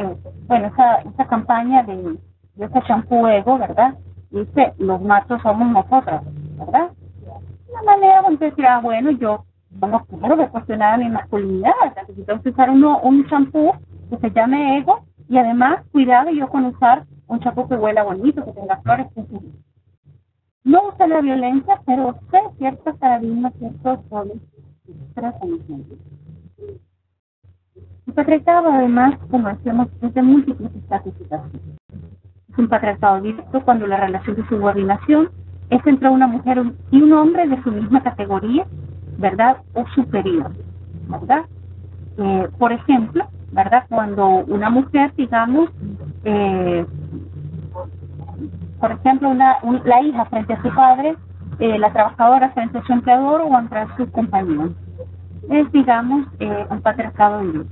esa campaña de ese champú ego, ¿verdad? Dice, los machos somos nosotros, ¿verdad? Una manera de decir, bueno, yo quiero de cuestionar mi masculinidad, necesito usar un champú que se llame ego, y además, cuidado yo con usar un champú que huela bonito, que tenga flores, no usa la violencia, pero sé ciertos paradigmas, ciertos roles. El patriarcado, además, como decíamos, es de múltiples estratificaciones. Es un patriarcado directo cuando la relación de subordinación es entre una mujer y un hombre de su misma categoría, ¿verdad? O superior, ¿verdad? Por ejemplo, ¿verdad? Cuando una mujer, digamos, por ejemplo, la hija frente a su padre, la trabajadora frente a su empleador o entre sus compañeros. Es, digamos, un patriarcado directo.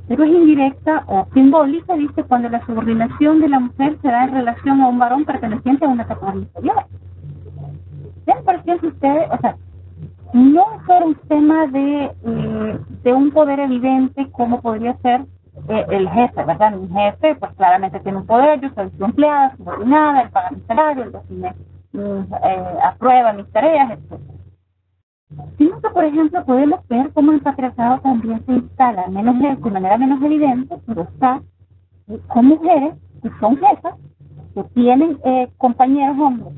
Pero es indirecta o simbólica, dice, cuando la subordinación de la mujer se da en relación a un varón perteneciente a una categoría inferior. ¿Ven? Por ejemplo, ustedes, no es solo un tema de un poder evidente como podría ser el jefe, ¿verdad? Mi jefe, pues claramente tiene un poder, yo soy su empleada, subordinada, él paga mi salario, él aprueba mis tareas, etc. Sino que, por ejemplo, podemos ver cómo el patriarcado también se instala de manera menos evidente, pero está con mujeres que son jefas, que tienen compañeros hombres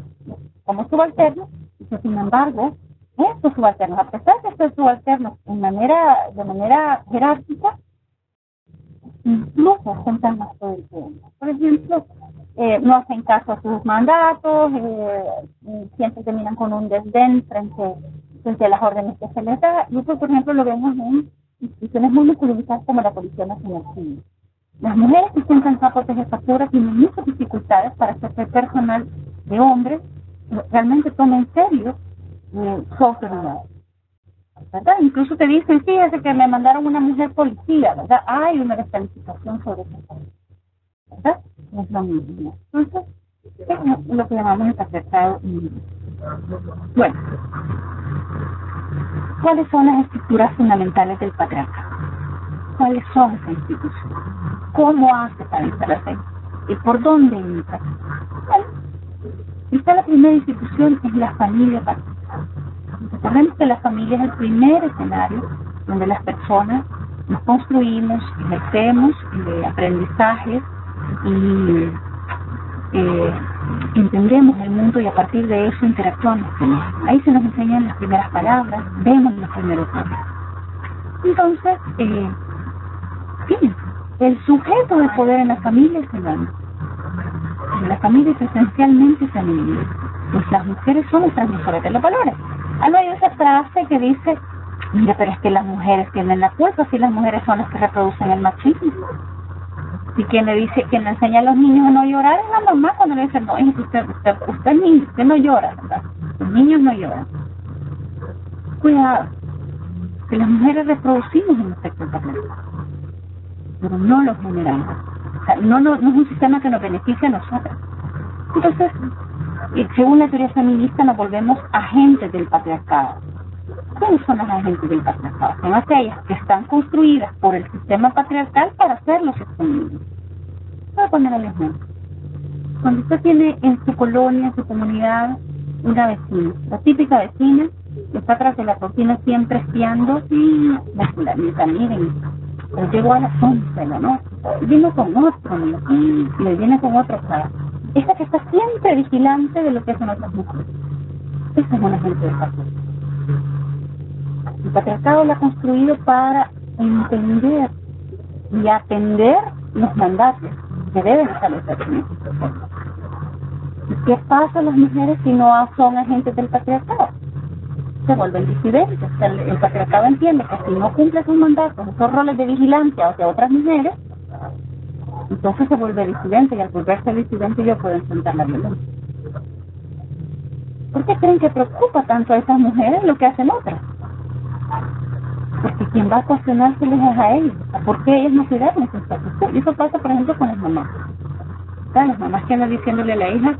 como subalternos, y que sin embargo, estos subalternos, a pesar de ser subalternos de manera jerárquica, incluso juntan más todo el tiempo. Por ejemplo, no hacen caso a sus mandatos, siempre terminan con un desdén frente a las órdenes que se les da, y eso, por ejemplo, lo vemos en instituciones muy masculinizadas como la Policía Nacional Civil. Las mujeres que están cansadas de jefatura tienen muchas dificultades para hacerse personal de hombres que realmente tomen en serio su autoridad, ¿verdad? Incluso te dicen, fíjate que me mandaron una mujer policía, ¿verdad? Hay una descalificación sobre eso, ¿verdad? No es lo mismo. Entonces, es lo que llamamos el patriarcado. Bueno, ¿cuáles son las estructuras fundamentales del patriarcado? ¿Cuáles son esas instituciones? ¿Cómo hace para instalarse? ¿Y por dónde entra? Bueno, la primera institución es la familia patriarcal. Recordemos que la familia es el primer escenario donde las personas nos construimos, ejercemos aprendizajes y entendemos el mundo, y a partir de eso interactuamos con él. Ahí se nos enseñan las primeras palabras, vemos los primeros pasos. Entonces, el sujeto de poder en la familia es el hombre. La familia es esencialmente femenina, pues las mujeres son las transmisoras de los valores. Hay esa frase que dice, mira, pero es que las mujeres tienen la culpa, si las mujeres son las que reproducen el machismo. Y quien le enseña a los niños a no llorar es la mamá, cuando le dice, no, usted niño, usted no llora, ¿verdad? Los niños no lloran. Cuidado, que las mujeres reproducimos el efecto patriarcal, pero no lo generamos. O sea, no es un sistema que nos beneficie a nosotros. Entonces, según la teoría feminista, nos volvemos agentes del patriarcado. ¿Quiénes son las agentes del patriarcado? Son aquellas que están construidas por el sistema patriarcal para hacerlo sostenible. Voy a poner el ejemplo. Cuando usted tiene en su colonia, en su comunidad, una vecina, la típica vecina que está tras de la cocina siempre espiando, la fulanita, miren, pero llegó a las 11 de la noche, vino con otro, y le viene con otro, claro. Esa que está siempre vigilante de lo que hacen otras mujeres. Esa es una gente del patriarcado. El patriarcado lo ha construido para entender y atender los mandatos que deben establecerse en este proceso. ¿Y qué pasa a las mujeres si no son agentes del patriarcado? Se vuelven disidentes. El patriarcado entiende que si no cumple sus mandatos, esos roles de vigilancia hacia otras mujeres, Entonces se vuelve disidente, y al volverse disidente yo puedo enfrentar la violencia. ¿Por qué creen que preocupa tanto a esas mujeres lo que hacen otras? Porque quien va a cuestionárseles es a ellos. ¿Por qué ellas no se dan ese status quo? Y eso pasa, por ejemplo, con las mamás. Las mamás que andan diciéndole a la hija,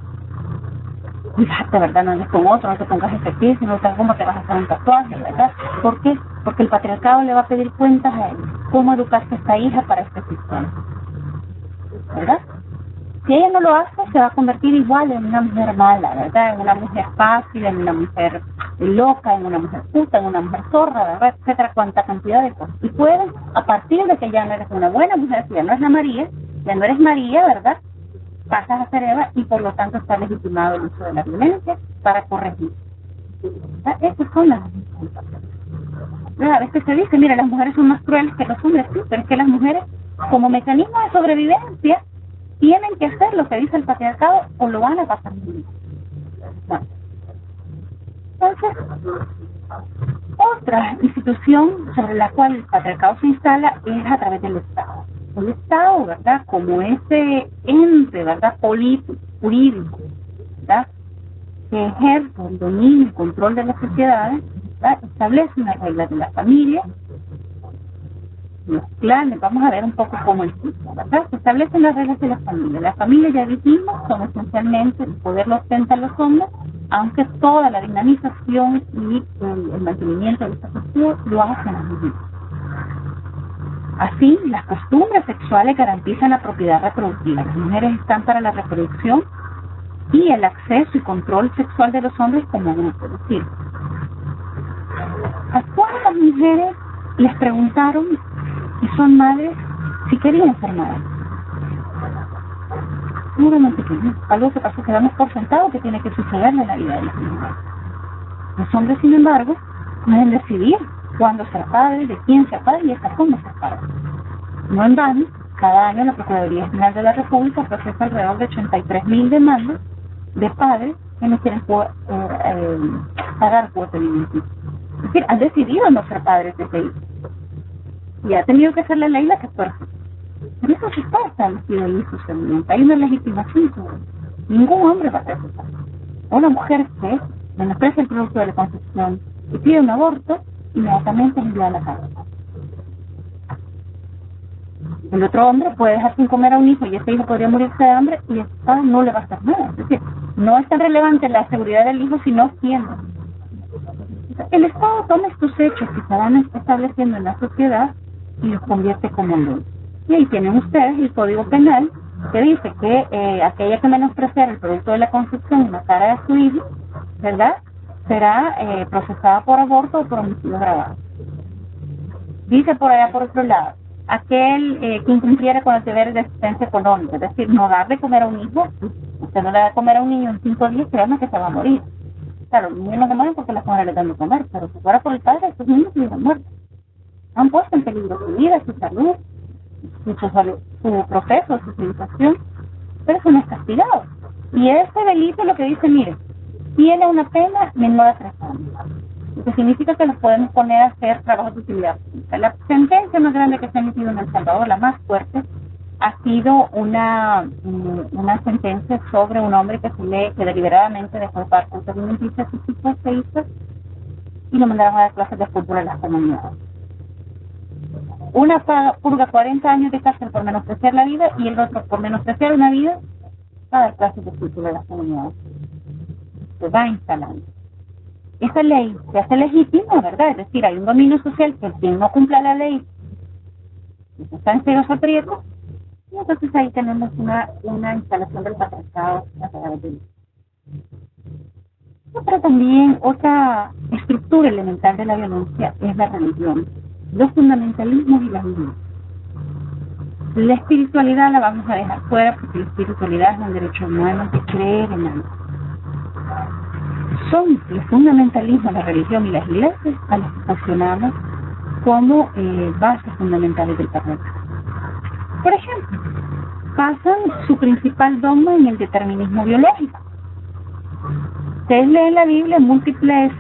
fíjate, ¿verdad? No andes con otro, no te pongas ese piercing, no sabes cómo te vas a hacer un tatuaje, ¿verdad? ¿Por qué? Porque el patriarcado le va a pedir cuentas a él. ¿Cómo educarse a esta hija para este sistema? ¿Verdad? Si ella no lo hace, se va a convertir igual en una mujer mala, ¿verdad? En una mujer fácil, en una mujer loca, en una mujer puta, en una mujer zorra, ¿verdad? Etcétera, cuánta cantidad de cosas. Y pueden, a partir de que ya no eres una buena mujer, si ya no es la María, ya no eres María, ¿verdad? Pasas a ser Eva y por lo tanto está legitimado el uso de la violencia para corregir. ¿Verdad? Esas son las a veces se dice, mira, las mujeres son más crueles que los hombres, sí, pero es que las mujeres, como mecanismo de sobrevivencia, tienen que hacer lo que dice el patriarcado o lo van a pasar bien. Bueno. Entonces, otra institución sobre la cual el patriarcado se instala es a través del Estado. El Estado, ¿verdad? Como ese ente, ¿verdad? Político, jurídico, ¿verdad? Que ejerce el dominio y el control de las sociedades, ¿verdad? Establece unas reglas de la familia, los clanes, vamos a ver un poco cómo es, ¿verdad? Se establecen las reglas de la familia. La familia, ya dijimos, son esencialmente el poder lo ostentan los hombres, aunque toda la dinamización y el mantenimiento de esta sociedad lo hacen las mujeres. Así, las costumbres sexuales garantizan la propiedad reproductiva. Las mujeres están para la reproducción y el acceso y control sexual de los hombres como grupo. Es decir, ¿a cuántas mujeres les preguntaron si son madres, si querían ser madres? Seguramente que no. Algo que pasa que damos por sentado que tiene que suceder en la vida de las mujeres. Los hombres, sin embargo, pueden decidir cuándo ser padre, de quién ser padre y hasta cómo ser padre. No en vano, cada año la Procuraduría General de la República procesa alrededor de 83.000 demandas de padres que no quieren pagar cuota alimenticia. Es decir, han decidido no ser padres de ese hijo. Y ha tenido que ser la ley la que fuerza. Por eso se está establecido el uso socialmente. Hay una legitimación sobre eso. Ningún hombre va a ser padre. Una mujer que menosprecia el producto de la concepción y pide un aborto, inmediatamente es enviada a la cárcel. El otro hombre puede dejar sin comer a un hijo y ese hijo podría morirse de hambre y el Estado no le va a hacer nada. Es decir, no es tan relevante la seguridad del hijo, sino quién. El Estado toma estos hechos que se van estableciendo en la sociedad y los convierte como ley. Y ahí tienen ustedes el Código Penal que dice que aquella que menospreciara el producto de la concepción y matara a su hijo, ¿verdad?, será procesada por aborto o por homicidio agravado. Dice por allá por otro lado, aquel que incumpliera con el deber de asistencia económica, es decir, no darle comer a un hijo, usted no le da a comer a un niño en 5 días, créanme que se va a morir. Claro, los niños no se mueren porque las mujeres les dan de comer, pero si fuera por el padre, estos niños se hubieran muerto. Han puesto en peligro su vida, su salud, su proceso, su civilización, pero eso no es castigado. Y este delito lo que dice, mire, tiene una pena menor a 3 años. Lo que significa que los podemos poner a hacer trabajos de utilidad pública. La sentencia más grande que se ha emitido en El Salvador, la más fuerte, ha sido una sentencia sobre un hombre que deliberadamente dejó de pagar cuotas alimenticias a sus hijos e hijas y lo mandaron a dar clases de fútbol a las comunidades. Una purga 40 años de cárcel por menospreciar la vida y el otro por menospreciar una vida a dar clases de fútbol a las comunidades. Se va instalando. Esa ley se hace legítima, ¿verdad? Es decir, hay un dominio social que quien no cumpla la ley está en ceros aprietos, y entonces ahí tenemos una instalación del patriarcado a través de otra estructura elemental de la violencia es la religión, los fundamentalismos y las ideas. La espiritualidad la vamos a dejar fuera porque la espiritualidad es un derecho humano de creer en algo. Son los fundamentalismos, la religión y las iglesias a los que funcionamos como bases fundamentales del patriarcado. Por ejemplo, basan su principal dogma en el determinismo biológico. Ustedes leen la Biblia en múltiples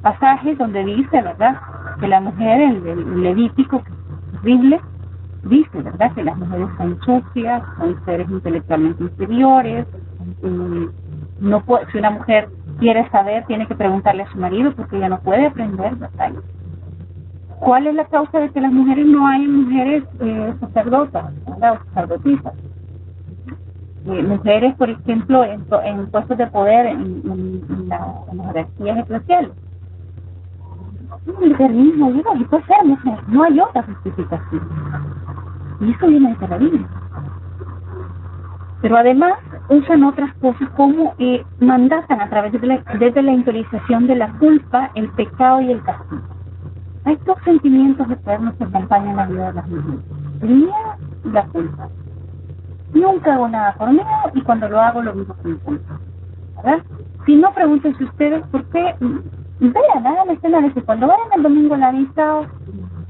pasajes donde dice, ¿verdad?, que la mujer, el Levítico, que es horrible, dice, ¿verdad?, que las mujeres son sucias, son seres intelectualmente inferiores. No puede, si una mujer quiere saber, tiene que preguntarle a su marido porque ella no puede aprender, ¿verdad? ¿Cuál es la causa de que las mujeres no hay mujeres sacerdotas, ¿verdad?, o sacerdotisas? Mujeres, por ejemplo, en puestos de poder en las jerarquías eclesiales. El liberalismo biológico es ser mujer, no hay otra justificación. Y eso viene de la Biblia. Pero además usan otras cosas como mandatan a través desde la interiorización de la culpa, el pecado y el castigo. Hay dos sentimientos eternos que acompañan la vida de las mujeres: el miedo y la culpa. Nunca hago nada por miedo y cuando lo hago lo vivo con culpa, ¿verdad? Si no, pregúntense ustedes por qué. Vean, hagan escenarios que cuando vayan el domingo a la misa,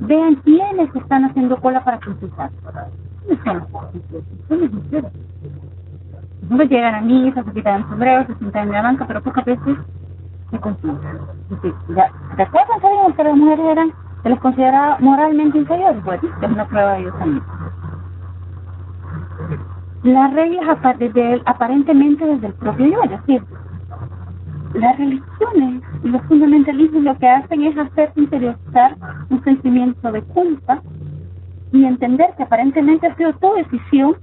vean quiénes están haciendo cola para confesar. ¿Quiénes son las mujeres? Entonces llegan a misa, se quitan el sombrero, se sientan en la banca, pero pocas veces se confunden. ¿Recuerdan que las mujeres se les consideraba moralmente inferiores? Pues es una prueba de ellos también. Las reglas aparentemente desde el propio yo, es decir, las religiones y los fundamentalismos lo que hacen es hacer interiorizar un sentimiento de culpa y entender que aparentemente ha sido tu decisión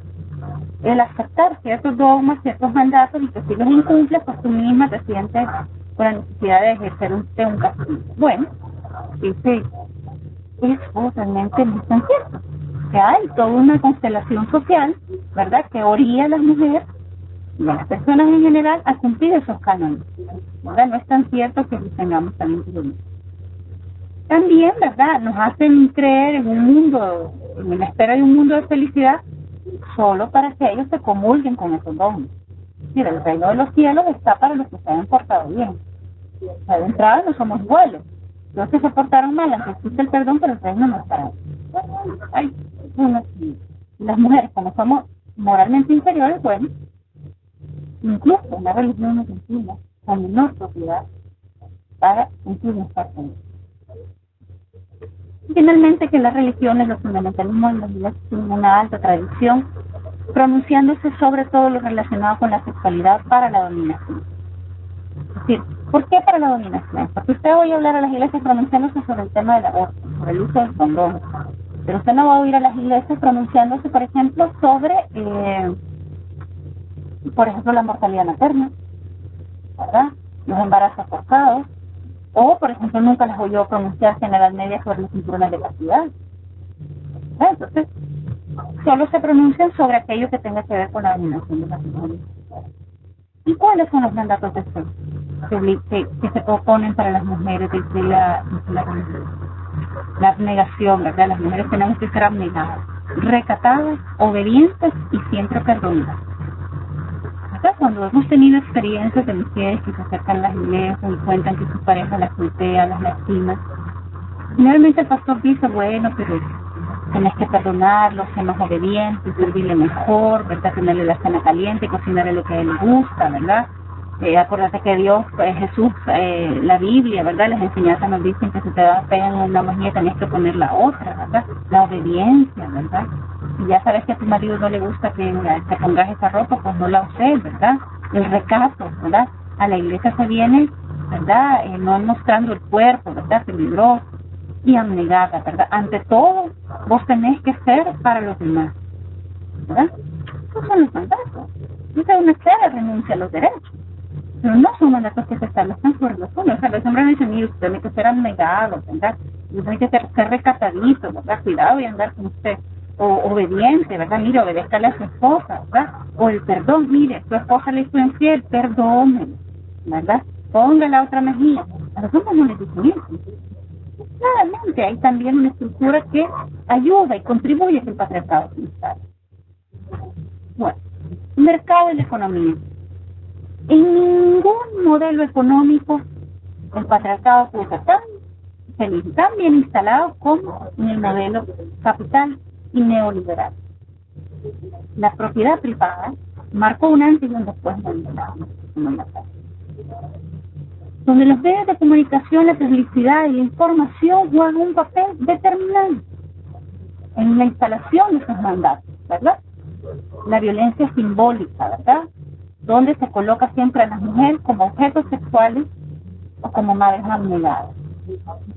el aceptar ciertos dogmas, ciertos mandatos, y que si los incumples, pues tú misma te sientes con la necesidad de ejercer un castigo. Bueno, eso realmente no es tan cierto. Que hay toda una constelación social, ¿verdad?, que orilla a las mujeres y a las personas en general a cumplir esos cánones, ¿verdad? No es tan cierto que los tengamos tan interiorizados. También, ¿verdad?, nos hacen creer en un mundo, en la espera de un mundo de felicidad, solo para que ellos se comulguen con esos dogmas. Mira, el reino de los cielos está para los que se han portado bien. O sea, de entrada no somos iguales. Los que se portaron mal, aunque existe el perdón, pero el reino no es para ellos. Las mujeres, como somos moralmente inferiores, bueno, incluso en la religión nos enseña con menor propiedad para sentirnos parte de ellos. Finalmente, que las religiones, los fundamentalismos y las iglesias tienen una alta tradición, pronunciándose sobre todo lo relacionado con la sexualidad para la dominación. Es decir, ¿por qué para la dominación? Porque usted va a hablar a las iglesias pronunciándose sobre el tema del aborto, sobre el uso del condón, pero usted no va a oír a las iglesias pronunciándose, por ejemplo, sobre, por ejemplo, la mortalidad materna, ¿verdad?, los embarazos forzados, o, por ejemplo, nunca las oyó pronunciarse en la Edad Media sobre los cinturones de castidad. Entonces, solo se pronuncian sobre aquello que tenga que ver con la dominación de las mujeres. ¿Y cuáles son los mandatos de fe que se proponen para las mujeres desde la religión? La abnegación, ¿verdad? Las mujeres tenemos que ser abnegadas, recatadas, obedientes y siempre perdonadas. Cuando hemos tenido experiencias de mujeres que se acercan a las iglesias y cuentan que sus parejas las golpean, las lastiman, generalmente el pastor dice, bueno, pero tenés que perdonarlos, ser más obedientes, servirle mejor, ¿verdad?, tenerle la cena caliente, cocinarle lo que a él le gusta, ¿verdad? Acuérdate que Dios, Jesús, la Biblia, ¿verdad?, las enseñanzas nos dicen que si te pegan una mejilla tenés que poner la otra, ¿verdad? La obediencia, ¿verdad? Si ya sabes que a tu marido no le gusta que te pongas esa ropa, pues no la uses, ¿verdad? El recato, ¿verdad? A la iglesia se viene, ¿verdad?, no mostrando el cuerpo, ¿verdad?, peligroso, y abnegada, ¿verdad? Ante todo, vos tenés que ser para los demás, ¿verdad? Esos son los mandatos. Esa es una clara renuncia a los derechos, pero no son mandatos que se establezcan sobre los hombres. O sea, los hombres no dicen, mire, usted tiene que ser abnegado, ¿verdad? Usted tiene que ser recatadito, ¿verdad? Cuidado y andar con usted. O obediente, ¿verdad? Mire, obedézcale a su esposa, ¿verdad? O el perdón, mire, su esposa le hizo infiel, perdónenle, ¿verdad? Ponga la otra mejilla. A los hombres no les dicen eso. Claramente hay también una estructura que ayuda y contribuye a que el patriarcado se instale. Bueno, mercado y la economía. En ningún modelo económico el patriarcado puede ser tan feliz, tan bien instalado como en el modelo capital y neoliberal. La propiedad privada marcó un antes y un después en la donde los medios de comunicación, la publicidad y la información juegan un papel determinante. en la instalación de sus mandatos, ¿verdad? La violencia simbólica, ¿verdad? Donde se coloca siempre a las mujeres como objetos sexuales o como madres abnegadas.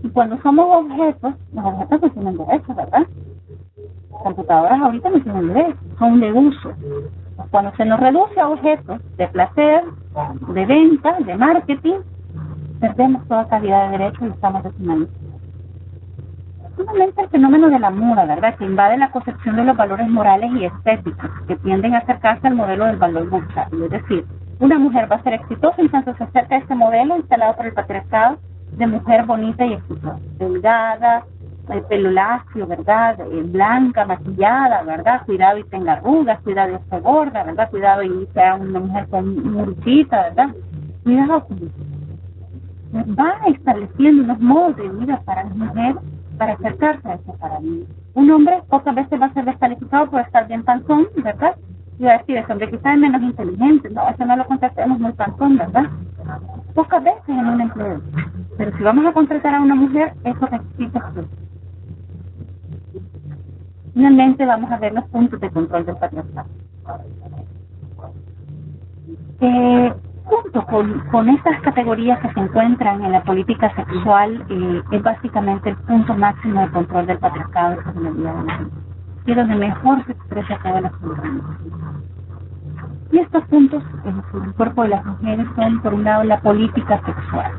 Y cuando somos objetos, los objetos no tienen derechos, ¿verdad? Las computadoras ahorita no tienen derechos, son de uso. Cuando se nos reduce a objetos de placer, de venta, de marketing, perdemos toda calidad de derechos y estamos deshumanizados. Finalmente, el fenómeno de la moda, ¿verdad?, que invade la concepción de los valores morales y estéticos, que tienden a acercarse al modelo del valor bursátil. Es decir, una mujer va a ser exitosa en tanto se acerca a este modelo instalado por el patriarcado de mujer bonita y exitosa, delgada, pelo lacio, ¿verdad?, blanca, maquillada, ¿verdad?, cuidado y tenga arrugas, cuidado y esté gorda, ¿verdad?, cuidado y sea una mujer con muruchita, ¿verdad?, cuidado con eso. Va estableciendo unos modos de vida para las mujeres para acercarse a ese paradigma. Un hombre pocas veces va a ser descalificado por estar bien panzón, ¿verdad?, y va a decir, ese hombre quizás es menos inteligente, no, eso no lo contratemos muy panzón, ¿verdad?, pocas veces en un empleo. Pero si vamos a contratar a una mujer, eso requisita esfuerzo. Finalmente vamos a ver los puntos de control del patriarcado. Junto con estas categorías que se encuentran en la política sexual, es básicamente el punto máximo de control del patriarcado sobre la vida de la gente, y es donde mejor se expresa toda la ciudadanía. Y estos puntos sobre el cuerpo de las mujeres son, por un lado, la política sexual.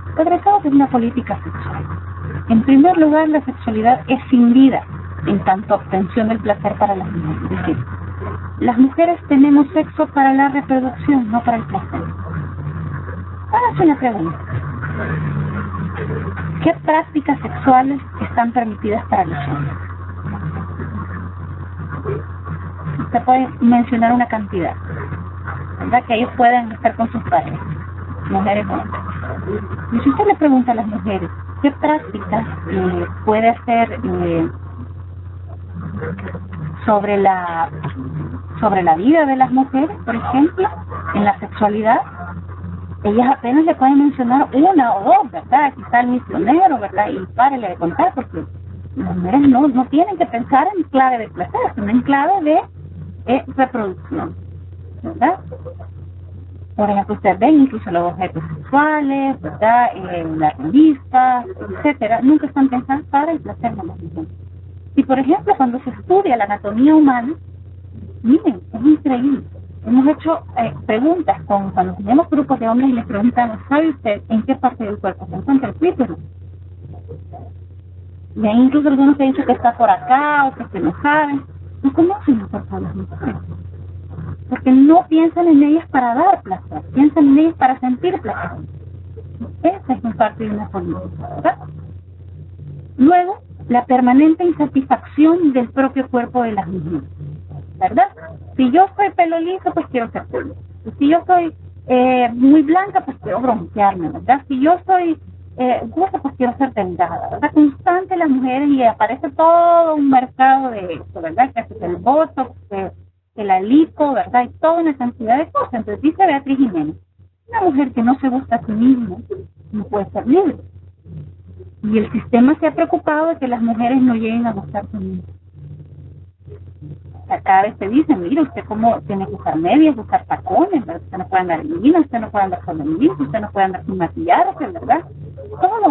El patriarcado es una política sexual. En primer lugar, la sexualidad es sin vida en tanto obtención del placer para las mujeres. Es decir, las mujeres tenemos sexo para la reproducción, no para el placer. Háganse una pregunta. ¿Qué prácticas sexuales están permitidas para los hombres? Usted puede mencionar una cantidad, ¿verdad?, que ellos pueden estar con sus parejas, mujeres o hombres. Y si usted le pregunta a las mujeres, ¿qué prácticas puede hacer sobre la vida de las mujeres, por ejemplo, en la sexualidad? Ellas apenas le pueden mencionar una o dos, ¿verdad? Quizá el misionero, ¿verdad? Y párele de contar, porque las mujeres no tienen que pensar en clave de placer, sino en clave de reproducción, ¿verdad? Por ejemplo, ustedes ven incluso los objetos sexuales, ¿verdad?, las revistas, etcétera, nunca están pensadas para el placer de las mujeres. Y por ejemplo, cuando se estudia la anatomía humana, miren, es increíble. Hemos hecho preguntas cuando tenemos grupos de hombres y les preguntamos, ¿sabe usted en qué parte del cuerpo se encuentra el clítoris? Y hay incluso algunos que dicen que está por acá, otros que no saben. No conocen el cuerpo de las mujeres, porque no piensan en ellas para dar placer, piensan en ellas para sentir placer. Esa es una parte de una política, ¿verdad? Luego, la permanente insatisfacción del propio cuerpo de las mujeres, ¿verdad? Si yo soy pelo liso, pues quiero ser pelo. Si yo soy muy blanca, pues quiero broncearme, ¿verdad? Si yo soy gruesa, pues quiero ser delgada, ¿verdad? Constante las mujeres, y aparece todo un mercado de esto, ¿verdad? Que hace el botox, que la lipo, ¿verdad? Y toda una cantidad de cosas. Entonces dice Beatriz Jiménez, una mujer que no se gusta a sí misma no puede ser libre. Y el sistema se ha preocupado de que las mujeres no lleguen a gustar a sí mismas. Cada vez te dicen, mira, usted cómo tiene que usar medias, usar tacones, ¿verdad? Usted no puede andar en lino, usted no puede andar con el lino, usted no puede andar sin maquillarse, ¿verdad? Todo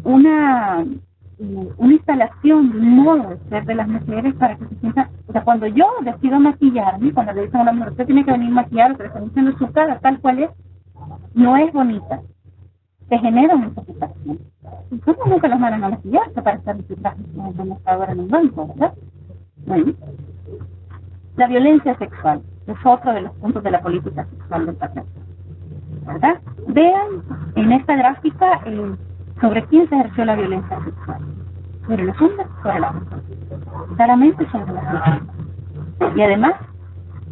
una instalación de un modo de ser de las mujeres para que se sientan. O sea, cuando yo decido maquillarme, cuando le dicen a una mujer, usted tiene que venir maquillada, pero están diciendo su cara tal cual es, no es bonita, se genera una insatisfacción. Entonces nunca los mandan a maquillarse para estar en su traje como demostradora en un banco, ¿verdad? Bueno, la violencia sexual es otro de los puntos de la política sexual del patriarcado, ¿verdad? Vean en esta gráfica sobre quién se ejerció la violencia sexual. Sobre los hombres, sobre las mujeres. Claramente sobre las mujeres. Y además,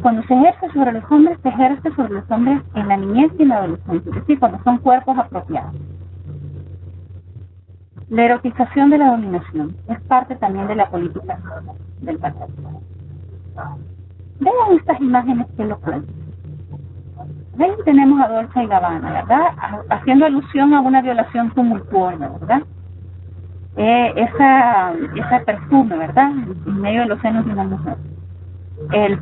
cuando se ejerce sobre los hombres, se ejerce sobre los hombres en la niñez y en la adolescencia, es decir, cuando son cuerpos apropiados. La erotización de la dominación es parte también de la política del patriarcado. Vean estas imágenes que lo cuentan. Ahí tenemos a Dolce y Gabbana, ¿verdad? Haciendo alusión a una violación tumultuosa, ¿verdad? esa perfume, ¿verdad? En medio de los senos de una mujer.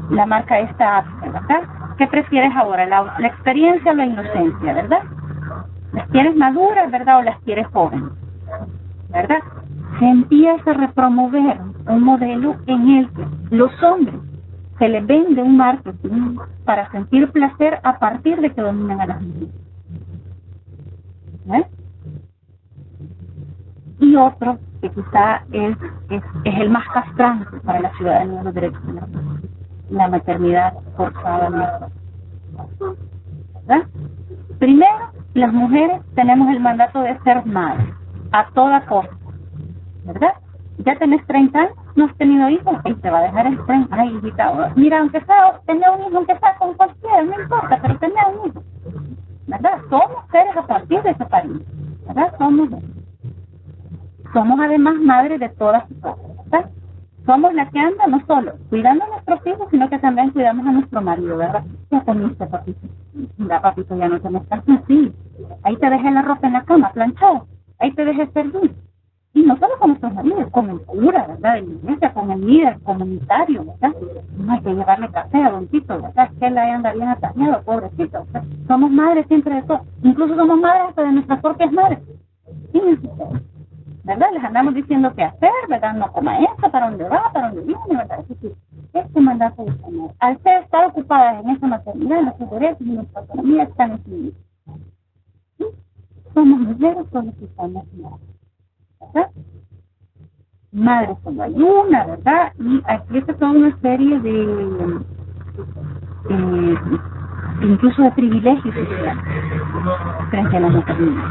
La marca esta, ¿verdad? ¿Qué prefieres ahora? ¿La experiencia o la inocencia, verdad? ¿Las quieres maduras, verdad? ¿O las quieres jóvenes? ¿Verdad? Se empieza a repromover un modelo en el que los hombres se les vende un marketing para sentir placer a partir de que dominan a las mujeres. ¿Eh? Y otro que quizá es el más castrante para la ciudadanía de los derechos humanos, la maternidad forzada. ¿Verdad? Primero, las mujeres tenemos el mandato de ser madres a toda costa, ¿verdad? Ya tenés 30 años, no has tenido hijos, y te va a dejar el tren. Ay, hijita, mira, aunque sea, tener un hijo, aunque sea con cualquiera, no importa, pero tener un hijo, ¿verdad? Somos seres a partir de ese país, ¿verdad? Somos además madres de todas y todas, ¿verdad? Somos las que andan no solo cuidando a nuestros hijos, sino que también cuidamos a nuestro marido, ¿verdad? Ya comiste, papito. Mira, papito, ya no te me estás así. Ahí te dejé la ropa en la cama, planchado. Ahí te dejé servir. Y no solo con nuestros maridos, con el cura, ¿verdad? En la iglesia, con el líder comunitario, ¿verdad? No hay que llevarle café a don Tito, ¿verdad? Que él ahí anda bien atañado, pobrecito, ¿verdad? Somos madres siempre de todo. Incluso somos madres hasta de nuestras propias madres. Fíjense, ¿verdad? Les andamos diciendo qué hacer, ¿verdad? No coma esto, para dónde va, para dónde viene, ¿verdad? Es decir, este mandato de tener, al ser estar ocupadas en esa maternidad, nuestros derechos y nuestra autonomía están equilibrados. ¿Sí? Somos mujeres, somos cristianas, ¿verdad? Madres solo hay una, ¿verdad? Y aquí está toda una serie de incluso de privilegios sociales frente a la maternidad,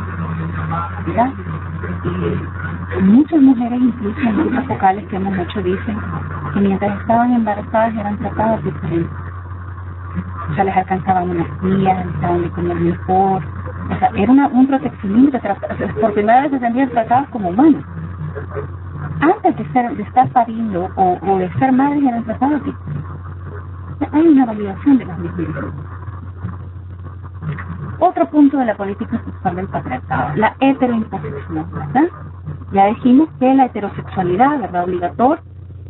¿verdad? Muchas mujeres, incluso en grupos focales que hemos hecho, dicen que mientras estaban embarazadas eran tratadas diferentes. O sea, les alcanzaban unas días, les estaban de comer mejor. O sea, era un proteccionismo. Por primera vez se sentían tratadas como humanos. Antes de estar pariendo o de ser madres eran tratadas diferentes. O sea, hay una validación de las mujeres. Otro punto de la política sexual del patriarcado, la heteroimposición, ¿verdad? Ya dijimos que la heterosexualidad, ¿verdad? Obligatoria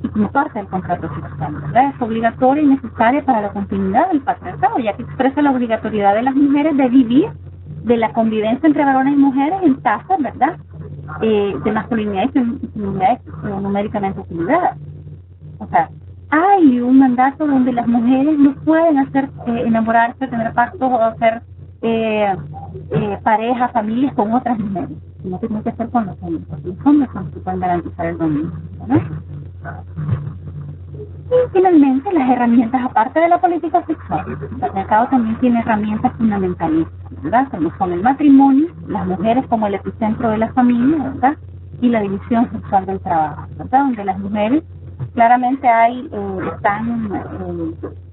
y como parte del contrato sexual, ¿verdad? Es obligatoria y necesaria para la continuidad del patriarcado, ya que expresa la obligatoriedad de las mujeres de vivir de la convivencia entre varones y mujeres en tasas, ¿verdad? De masculinidad y feminidad numéricamente equilibradas. O sea, hay un mandato donde las mujeres no pueden hacer enamorarse, tener pactos o hacer parejas, familias con otras mujeres, sino que tiene que ser con los hombres, porque los hombres son los que pueden garantizar el dominio, ¿no? Y finalmente las herramientas, aparte de la política sexual, el patriarcado también tiene herramientas fundamentalistas, ¿verdad? Como son el matrimonio, las mujeres como el epicentro de la familia, ¿verdad? Y la división sexual del trabajo, ¿verdad? Donde las mujeres claramente están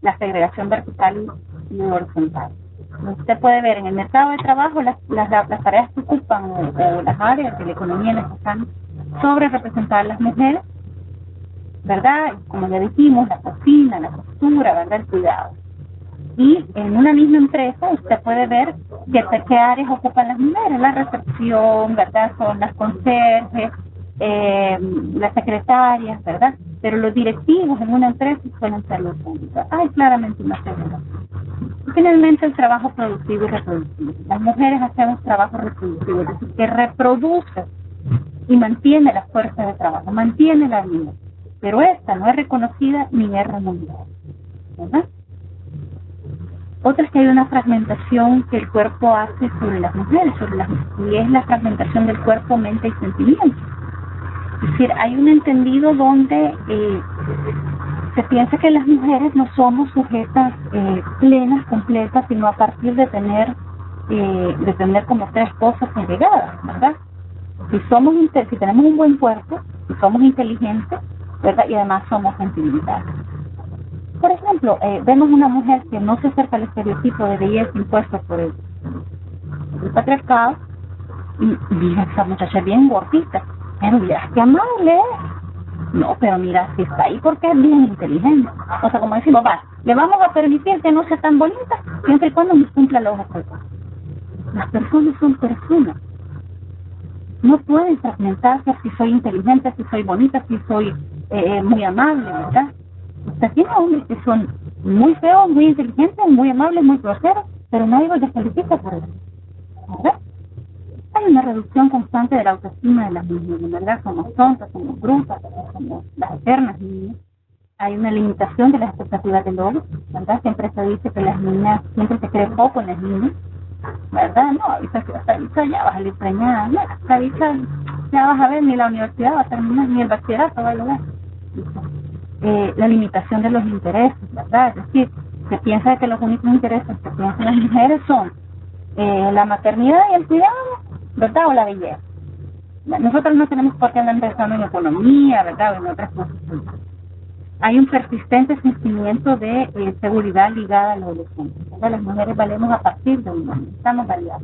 la segregación vertical y horizontal. Usted puede ver en el mercado de trabajo las tareas que ocupan o las áreas de la economía en las que están sobre representadas las mujeres, ¿verdad? Como ya dijimos, la cocina, la costura, ¿verdad? El cuidado. Y en una misma empresa usted puede ver qué áreas ocupan las mujeres, la recepción, ¿verdad? Son las conserjes, las secretarias, ¿verdad? Pero los directivos en una empresa suelen ser los hombres. Hay claramente una segregación. Finalmente, el trabajo productivo y reproductivo. Las mujeres hacemos trabajo reproductivo, es decir, que reproduce y mantiene la fuerza de trabajo, mantiene la vida, pero esta no es reconocida ni es remunerada, ¿verdad? Otra es que hay una fragmentación que el cuerpo hace sobre las mujeres, y es la fragmentación del cuerpo, mente y sentimiento. Es decir, hay un entendido donde se piensa que las mujeres no somos sujetas plenas, completas, sino a partir de tener como tres cosas agregadas, ¿verdad? Si tenemos un buen cuerpo, si somos inteligentes, ¿verdad? Y además somos sensibilizados. Por ejemplo, vemos una mujer que no se acerca al estereotipo de belleza impuesto por el patriarcado y mira, esa muchacha es bien gordita, pero mira, qué amable es. No, pero mira, si está ahí porque es bien inteligente. O sea, como decimos, le vamos a permitir que no sea tan bonita siempre y cuando nos cumpla los objetivos. Las personas son personas. no pueden fragmentarse si soy inteligente, si soy bonita, si soy muy amable, ¿verdad? Usted tiene hombres que son muy feos, muy inteligentes, muy amables, muy groseros, pero nadie los descalifica por eso, ¿verdad? Hay una reducción constante de la autoestima de las mujeres, ¿verdad? Somos tontas, somos brutas, somos las eternas niñas. Hay una limitación de las expectativas del hombre, ¿verdad? Siempre se dice que las niñas, siempre se cree poco en las niñas, ¿verdad? No, esta bicha ya vas a salir preñada, no, esta bicha ya vas a ver, ni la universidad va a terminar, ni el bachillerato va a llegar. La limitación de los intereses, ¿verdad? Es decir, se piensa que los únicos intereses que piensan las mujeres son la maternidad y el cuidado, ¿verdad? O la belleza. Nosotros no tenemos por qué andar pensando en economía, ¿verdad? O en otras cosas. Hay un persistente sentimiento de seguridad ligada a la adolescencia, ¿verdad? Las mujeres valemos a partir de un año, estamos validadas.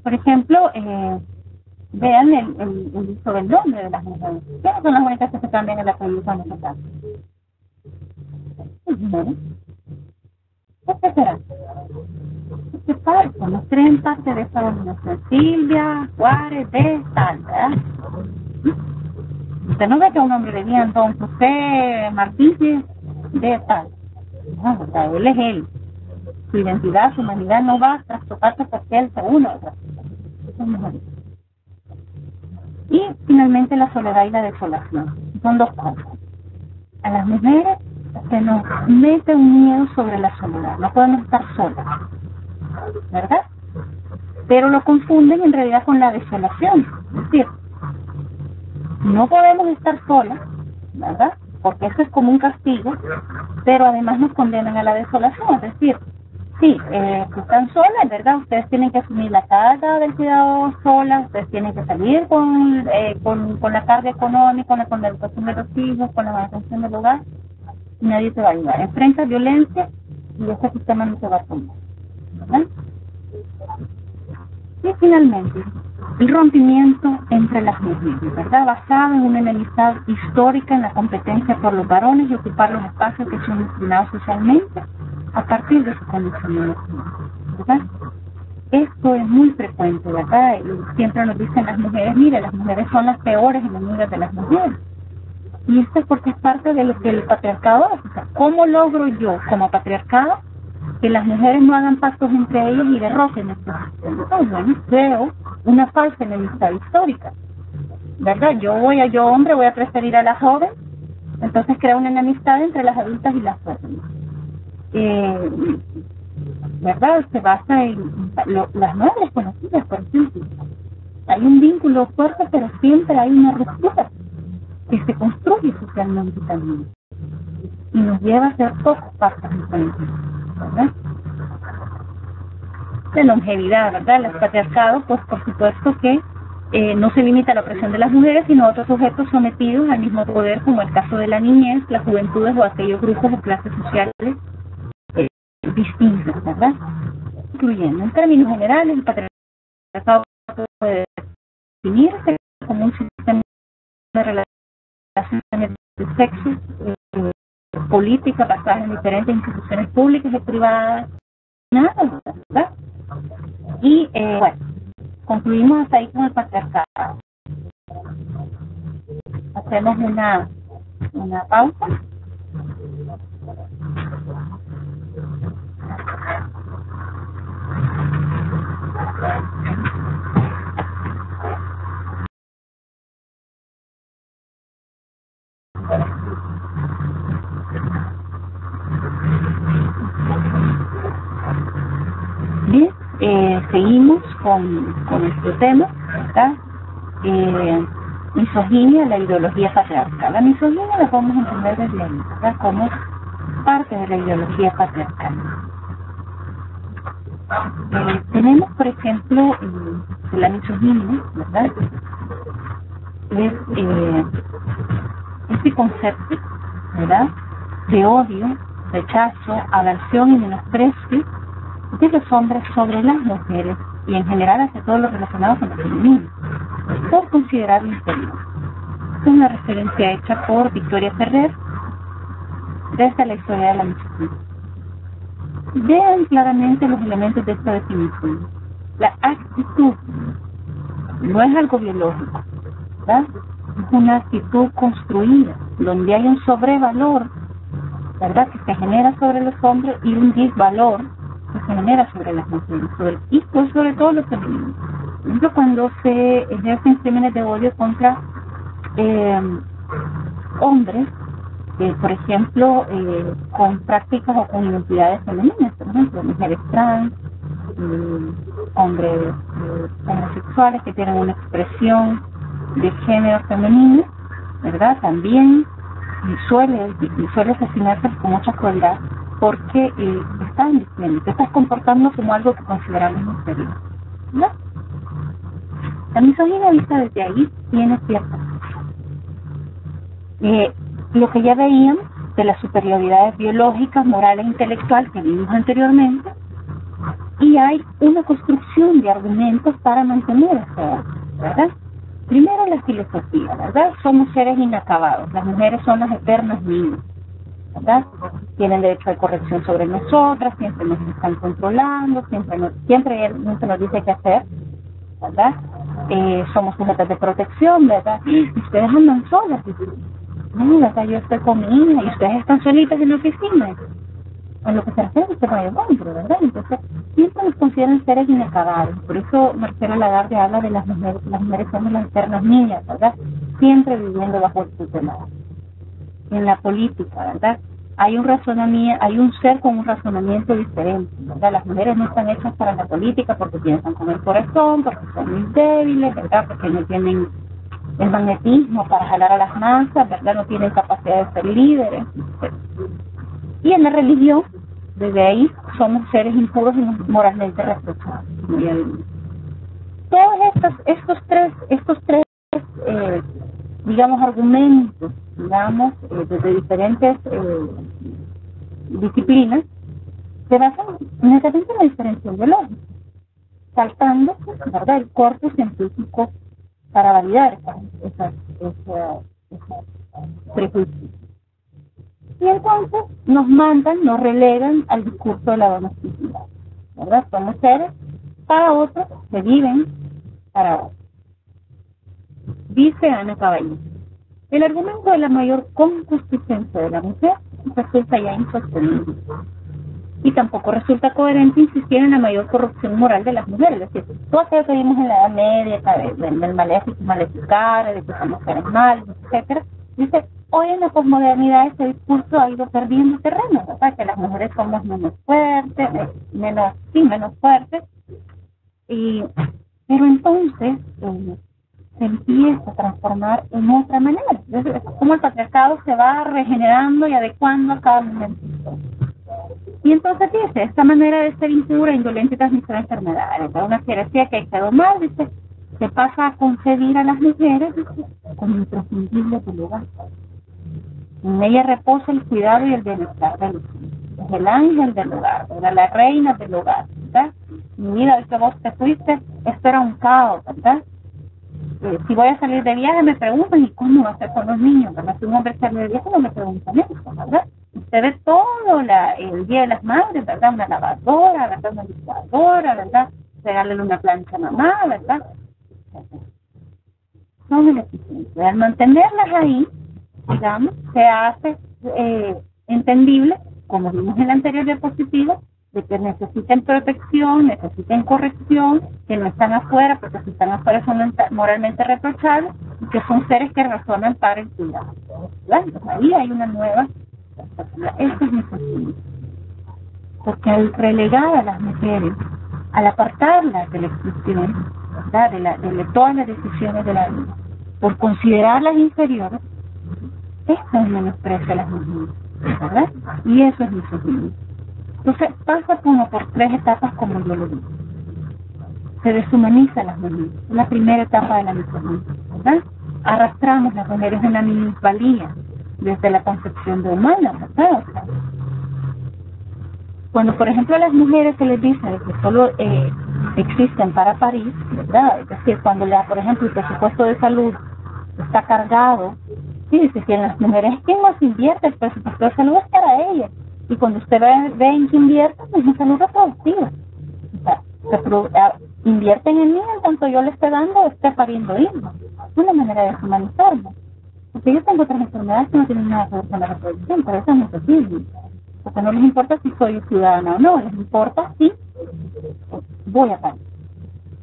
Por ejemplo, vean el uso del nombre de las mujeres. ¿Quiénes son las únicas que se cambian en la calle cuando se casan? Las mujeres. ¿Qué será? ¿Qué parte? ¿No creen parte de esa dominación? Silvia, Juárez, de tal, ¿verdad? Usted no ve que a un hombre le digan don José Martínez de tal. No, o sea, él es él. Su identidad, su humanidad no va a trastocarse porque él se une a otra persona. Y finalmente la soledad y la desolación. Son dos cosas. A las mujeres se nos mete un miedo sobre la soledad. No podemos estar solas, ¿verdad? Pero lo confunden en realidad con la desolación. Es decir, no podemos estar solas, ¿verdad? Porque eso es como un castigo, pero además nos condenan a la desolación. Es decir, sí, si están solas, ¿verdad? Ustedes tienen que asumir la carga del cuidado sola, ustedes tienen que salir con la carga económica, con la educación de los hijos, con la manutención del hogar, y nadie te va a ayudar. Enfrenta violencia y ese sistema no te va a tomar, ¿verdad? Y finalmente, el rompimiento entre las mujeres, ¿verdad? Basado en una enemistad histórica en la competencia por los varones y ocupar los espacios que son destinados socialmente a partir de su condición de mujer, ¿verdad? Esto es muy frecuente, ¿verdad? Y siempre nos dicen las mujeres, mire, las mujeres son las peores enemigas de las mujeres. Y esto es porque es parte de lo que el patriarcado hace. O sea, ¿cómo logro yo, como patriarcado, que las mujeres no hagan pactos entre ellas y derroten estos sistemas? Bueno, creo una falsa enemistad histórica, ¿verdad? Yo hombre, voy a preferir a la joven, entonces crea una enemistad entre las adultas y las jóvenes. ¿Verdad? Se basa en las nuevas desconocidas, por ejemplo. Hay un vínculo fuerte, pero siempre hay una ruptura que se construye socialmente también y nos lleva a hacer pocos pasos diferentes, ¿verdad? De longevidad, ¿verdad? Los patriarcados, pues por supuesto que no se limita a la opresión de las mujeres, sino a otros sujetos sometidos al mismo poder, como el caso de la niñez, las juventudes o aquellos grupos o clases sociales distintas, ¿verdad? Incluyendo, en términos generales, el patriarcado puede definirse como un sistema de relaciones de sexo, políticas basadas en diferentes instituciones públicas y privadas, nada, ¿verdad? Y bueno, concluimos hasta ahí con el patriarcado. Hacemos una pausa. Bien, seguimos con nuestro tema, ¿verdad? Misoginia, la ideología patriarcal. La misoginia la podemos entender desde ahí, ¿verdad? Como parte de la ideología patriarcal. Tenemos, por ejemplo, la misoginia, ¿verdad? Es este concepto, ¿verdad?, de odio, rechazo, aversión y menosprecio de los hombres sobre las mujeres y en general hacia todo lo relacionado con el feminismo, por considerarlo inferior. Es una referencia hecha por Victoria Ferrer desde la historia de la misoginia. Vean claramente los elementos de esta definición. La actitud no es algo biológico, ¿verdad? Es una actitud construida, donde hay un sobrevalor, ¿verdad?, que se genera sobre los hombres y un disvalor que se genera sobre las mujeres, y pues sobre todo los femeninos. Por ejemplo, cuando se ejercen crímenes de odio contra hombres, por ejemplo, con prácticas o con identidades femeninas, por ejemplo, mujeres trans, hombres homosexuales que tienen una expresión de género femenino, ¿verdad? También suele asesinarse con mucha crueldad porque están diciendo, te estás comportando como algo que consideramos inferior, ¿verdad? La misoginia vista desde ahí tiene ciertas lo que ya veíamos de las superioridades biológicas, moral e intelectual que vimos anteriormente, y hay una construcción de argumentos para mantener eso, ¿verdad? Primero la filosofía, ¿verdad? Somos seres inacabados, las mujeres son las eternas niñas, ¿verdad? Tienen derecho de corrección sobre nosotras, siempre nos están controlando, siempre nos dice qué hacer, ¿verdad? Somos sujetas de protección, ¿verdad? Ustedes andan solas, no, ¿verdad? Yo estoy con mi hija y ustedes están solitas en la oficina. En lo que se refiere a Mario Gondro, ¿verdad? Entonces, siempre nos consideran seres inacabados. Por eso Marcela Lagarde habla de las mujeres somos las eternas niñas, ¿verdad? Siempre viviendo bajo el tutelado. En la política, ¿verdad? Hay un ser con un razonamiento diferente, ¿verdad? Las mujeres no están hechas para la política porque piensan con el corazón, porque son muy débiles, ¿verdad? Porque no tienen el magnetismo para jalar a las masas, ¿verdad? No tienen capacidad de ser líderes, etc. Y en la religión, desde ahí, somos seres impuros y moralmente reprochables. Todos estos tres digamos, argumentos, digamos, desde diferentes disciplinas, se basan necesariamente en la diferencia biológica, saltando, ¿verdad?, el corpus científico para validar esos prejuicios. Y entonces nos relegan al discurso de la domesticidad, ¿verdad? Somos seres para otros que viven para otros. Dice Ana Caballero, el argumento de la mayor concupiscencia de la mujer resulta ya insostenible. Y tampoco resulta coherente insistir en la mayor corrupción moral de las mujeres. Es decir, todo aquello que vimos en la Edad Media, del maleficar, de que somos seres malos, etcétera, dice, hoy en la posmodernidad este discurso ha ido perdiendo terreno, ¿verdad? Que las mujeres somos menos fuertes, menos fuertes. Pero entonces se empieza a transformar en otra manera. Es como el patriarcado se va regenerando y adecuando a cada momento. Y entonces dice, esta manera de ser impura, indolente y transmisora de enfermedades, una jerarquía que ha quedado mal, dice, se pasa a concebir a las mujeres, dice, como imprescindibles del hogar. En ella reposa el cuidado y el bienestar de los hijos. Es el ángel del hogar, ¿verdad? La reina del hogar, ¿verdad? Mi vida, hoy que vos te fuiste, esto era un caos, ¿verdad? Si voy a salir de viaje me preguntan, ¿y cómo va a ser con los niños? ¿Verdad? Si un hombre sale de viaje no me preguntan eso, ¿verdad? Usted ve todo el Día de las Madres, ¿verdad? Una lavadora, ¿verdad? Una licuadora, ¿verdad? Regálale una plancha a mamá, ¿verdad? Son ineficientes. Al mantenerlas ahí, digamos, se hace entendible, como vimos en la anterior diapositiva, de que necesiten protección, necesiten corrección, que no están afuera, porque si están afuera son moralmente reprochables, y que son seres que razonan para el cuidado, ¿verdad? Entonces ahí hay una nueva perspectiva. Esto es necesario, porque al relegar a las mujeres, al apartarlas de la exclusión, ¿verdad?, de todas las decisiones de la vida, por considerarlas inferiores, esto es menosprecio a las mujeres, ¿verdad? Y eso es misoginia. Entonces pasa como por tres etapas, como yo lo digo. Se deshumaniza a las mujeres. Es la primera etapa de la misoginia, ¿verdad? Arrastramos a las mujeres en la minusvalía desde la concepción de humana, ¿verdad? O sea, cuando, por ejemplo, a las mujeres se les dice que solo existen para parir, ¿verdad? Es decir, cuando, por ejemplo, el presupuesto de salud está cargado, sí, dice que en las mujeres, ¿quién más invierte? El presupuesto de salud es para ellas. Y cuando usted ve en que invierte, es en salud reproductiva. O sea, invierten en mí en tanto yo le esté dando, esté pariendo hijos. Es una manera de deshumanizarme. Porque yo tengo otras enfermedades que no tienen nada que ver con la reproducción, pero eso no es posible. Porque no les importa si soy ciudadana o no, les importa si voy a parir,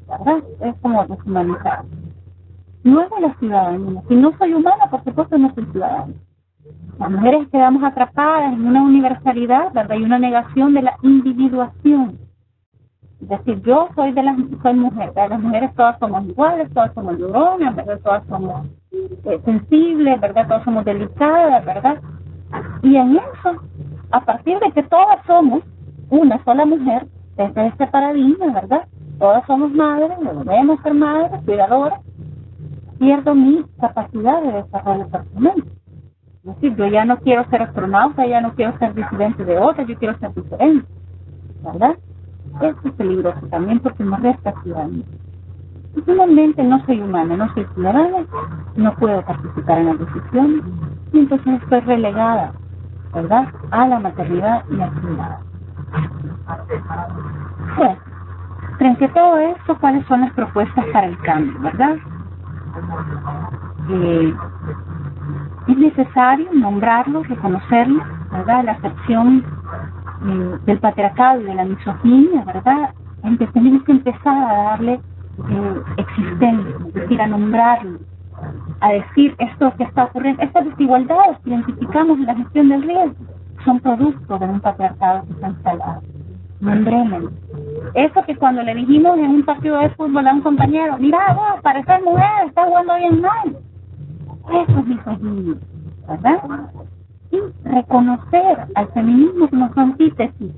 ¿verdad? Es como deshumanizar. Luego la ciudadanía. Si no soy humana, por supuesto no soy ciudadana. Las mujeres quedamos atrapadas en una universalidad, ¿verdad? Y una negación de la individuación. Es decir, yo soy mujer, ¿verdad? Las mujeres todas somos iguales, todas somos lloronas, ¿verdad? Todas somos sensibles, ¿verdad? Todas somos delicadas, ¿verdad? Y en eso, a partir de que todas somos una sola mujer, desde este paradigma, ¿verdad? Todas somos madres, debemos ser madres, cuidadoras, pierdo mi capacidad de desarrollo personal. Es decir, yo ya no quiero ser astronauta, ya no quiero ser disidente de otra, yo quiero ser diferente, ¿verdad? Eso es peligroso también porque no resta ciudadanía. Y finalmente no soy humana, no soy ciudadana, no puedo participar en las decisiones y entonces estoy relegada, ¿verdad?, a la maternidad y al cuidado. Bueno, frente a todo esto, ¿cuáles son las propuestas para el cambio, verdad? Es necesario nombrarlo, reconocerlo, ¿verdad? La acepción del patriarcado y de la misoginia, ¿verdad? Entonces tenemos que empezar a darle existencia, es decir, a nombrarlo, a decir esto que está ocurriendo, estas desigualdades que identificamos en la gestión del riesgo son producto de un patriarcado que está instalado. Nombrémoslo. Eso que cuando le dijimos en un partido de fútbol a un compañero, mira, vos, pareces mujer, estás jugando bien mal. Eso es misoginia, ¿verdad? Y reconocer al feminismo como su antítesis.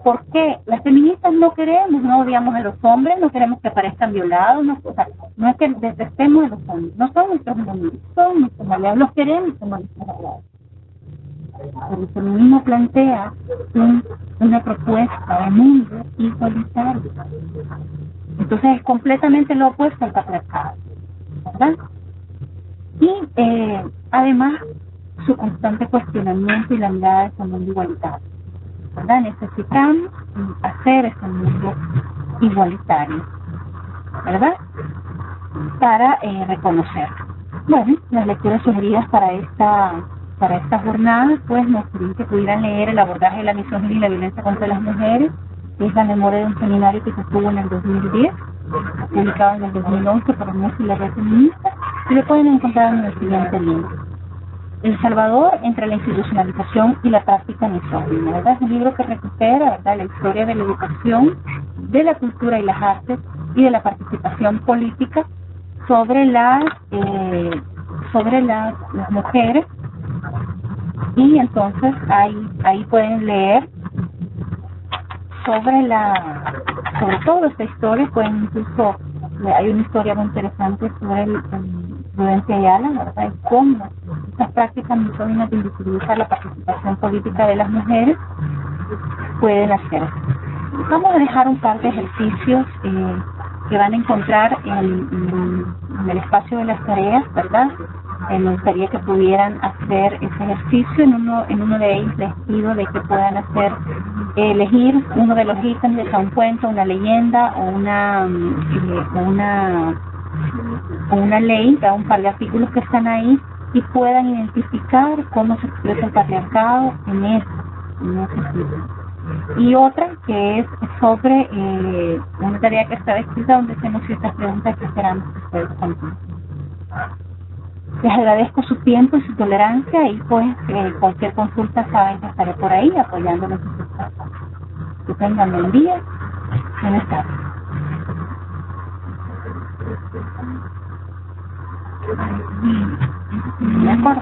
¿Por qué? Las feministas no queremos, no odiamos a los hombres, no queremos que parezcan violados, no, o sea, no es que detestemos a los hombres, no son nuestros enemigos, son nuestros aliados, los queremos como nuestros aliados. Pero el feminismo plantea una propuesta de mundo igualitario. Entonces es completamente lo opuesto al patriarcado, ¿verdad? Y además su constante cuestionamiento y la mirada de ese mundo igualitario, ¿verdad? Necesitamos hacer ese mundo igualitario, ¿verdad? Para reconocerlo. Bueno, las lecturas sugeridas para esta jornada, pues nos gustaría que pudieran leer El abordaje de la misoginia y la violencia contra las mujeres, que es la memoria de un seminario que se tuvo en el 2010, publicado en el 2011 por el MES y la Red Feminista, y lo pueden encontrar en el siguiente libro: El Salvador entre la institucionalización y la práctica misógina, ¿verdad? Es un libro que recupera, ¿verdad?, la historia de la educación, de la cultura y las artes y de la participación política sobre las mujeres. Y entonces ahí pueden leer sobre toda esta historia. Pueden incluso, hay una historia muy interesante sobre el Prudencia Ayala, ¿verdad?, y cómo estas prácticas misóginas de invisibilizar la participación política de las mujeres pueden hacerse. Vamos a dejar un par de ejercicios que van a encontrar en el espacio de las tareas, ¿verdad? Me gustaría que pudieran hacer ese ejercicio. En uno de ellos les pido de que puedan elegir uno de los ítems, de un cuento, una leyenda o una ley, un par de artículos que están ahí, y puedan identificar cómo se expresa el patriarcado en ese sitio. Y otra que es sobre una tarea que está escrita donde hacemos ciertas preguntas que esperamos que ustedes contesten. Les agradezco su tiempo y su tolerancia, y pues cualquier consulta saben que estaré por ahí apoyándolos en sus trabajos. Que tengan buen día. Buenas tardes. ¿Me acuerdo?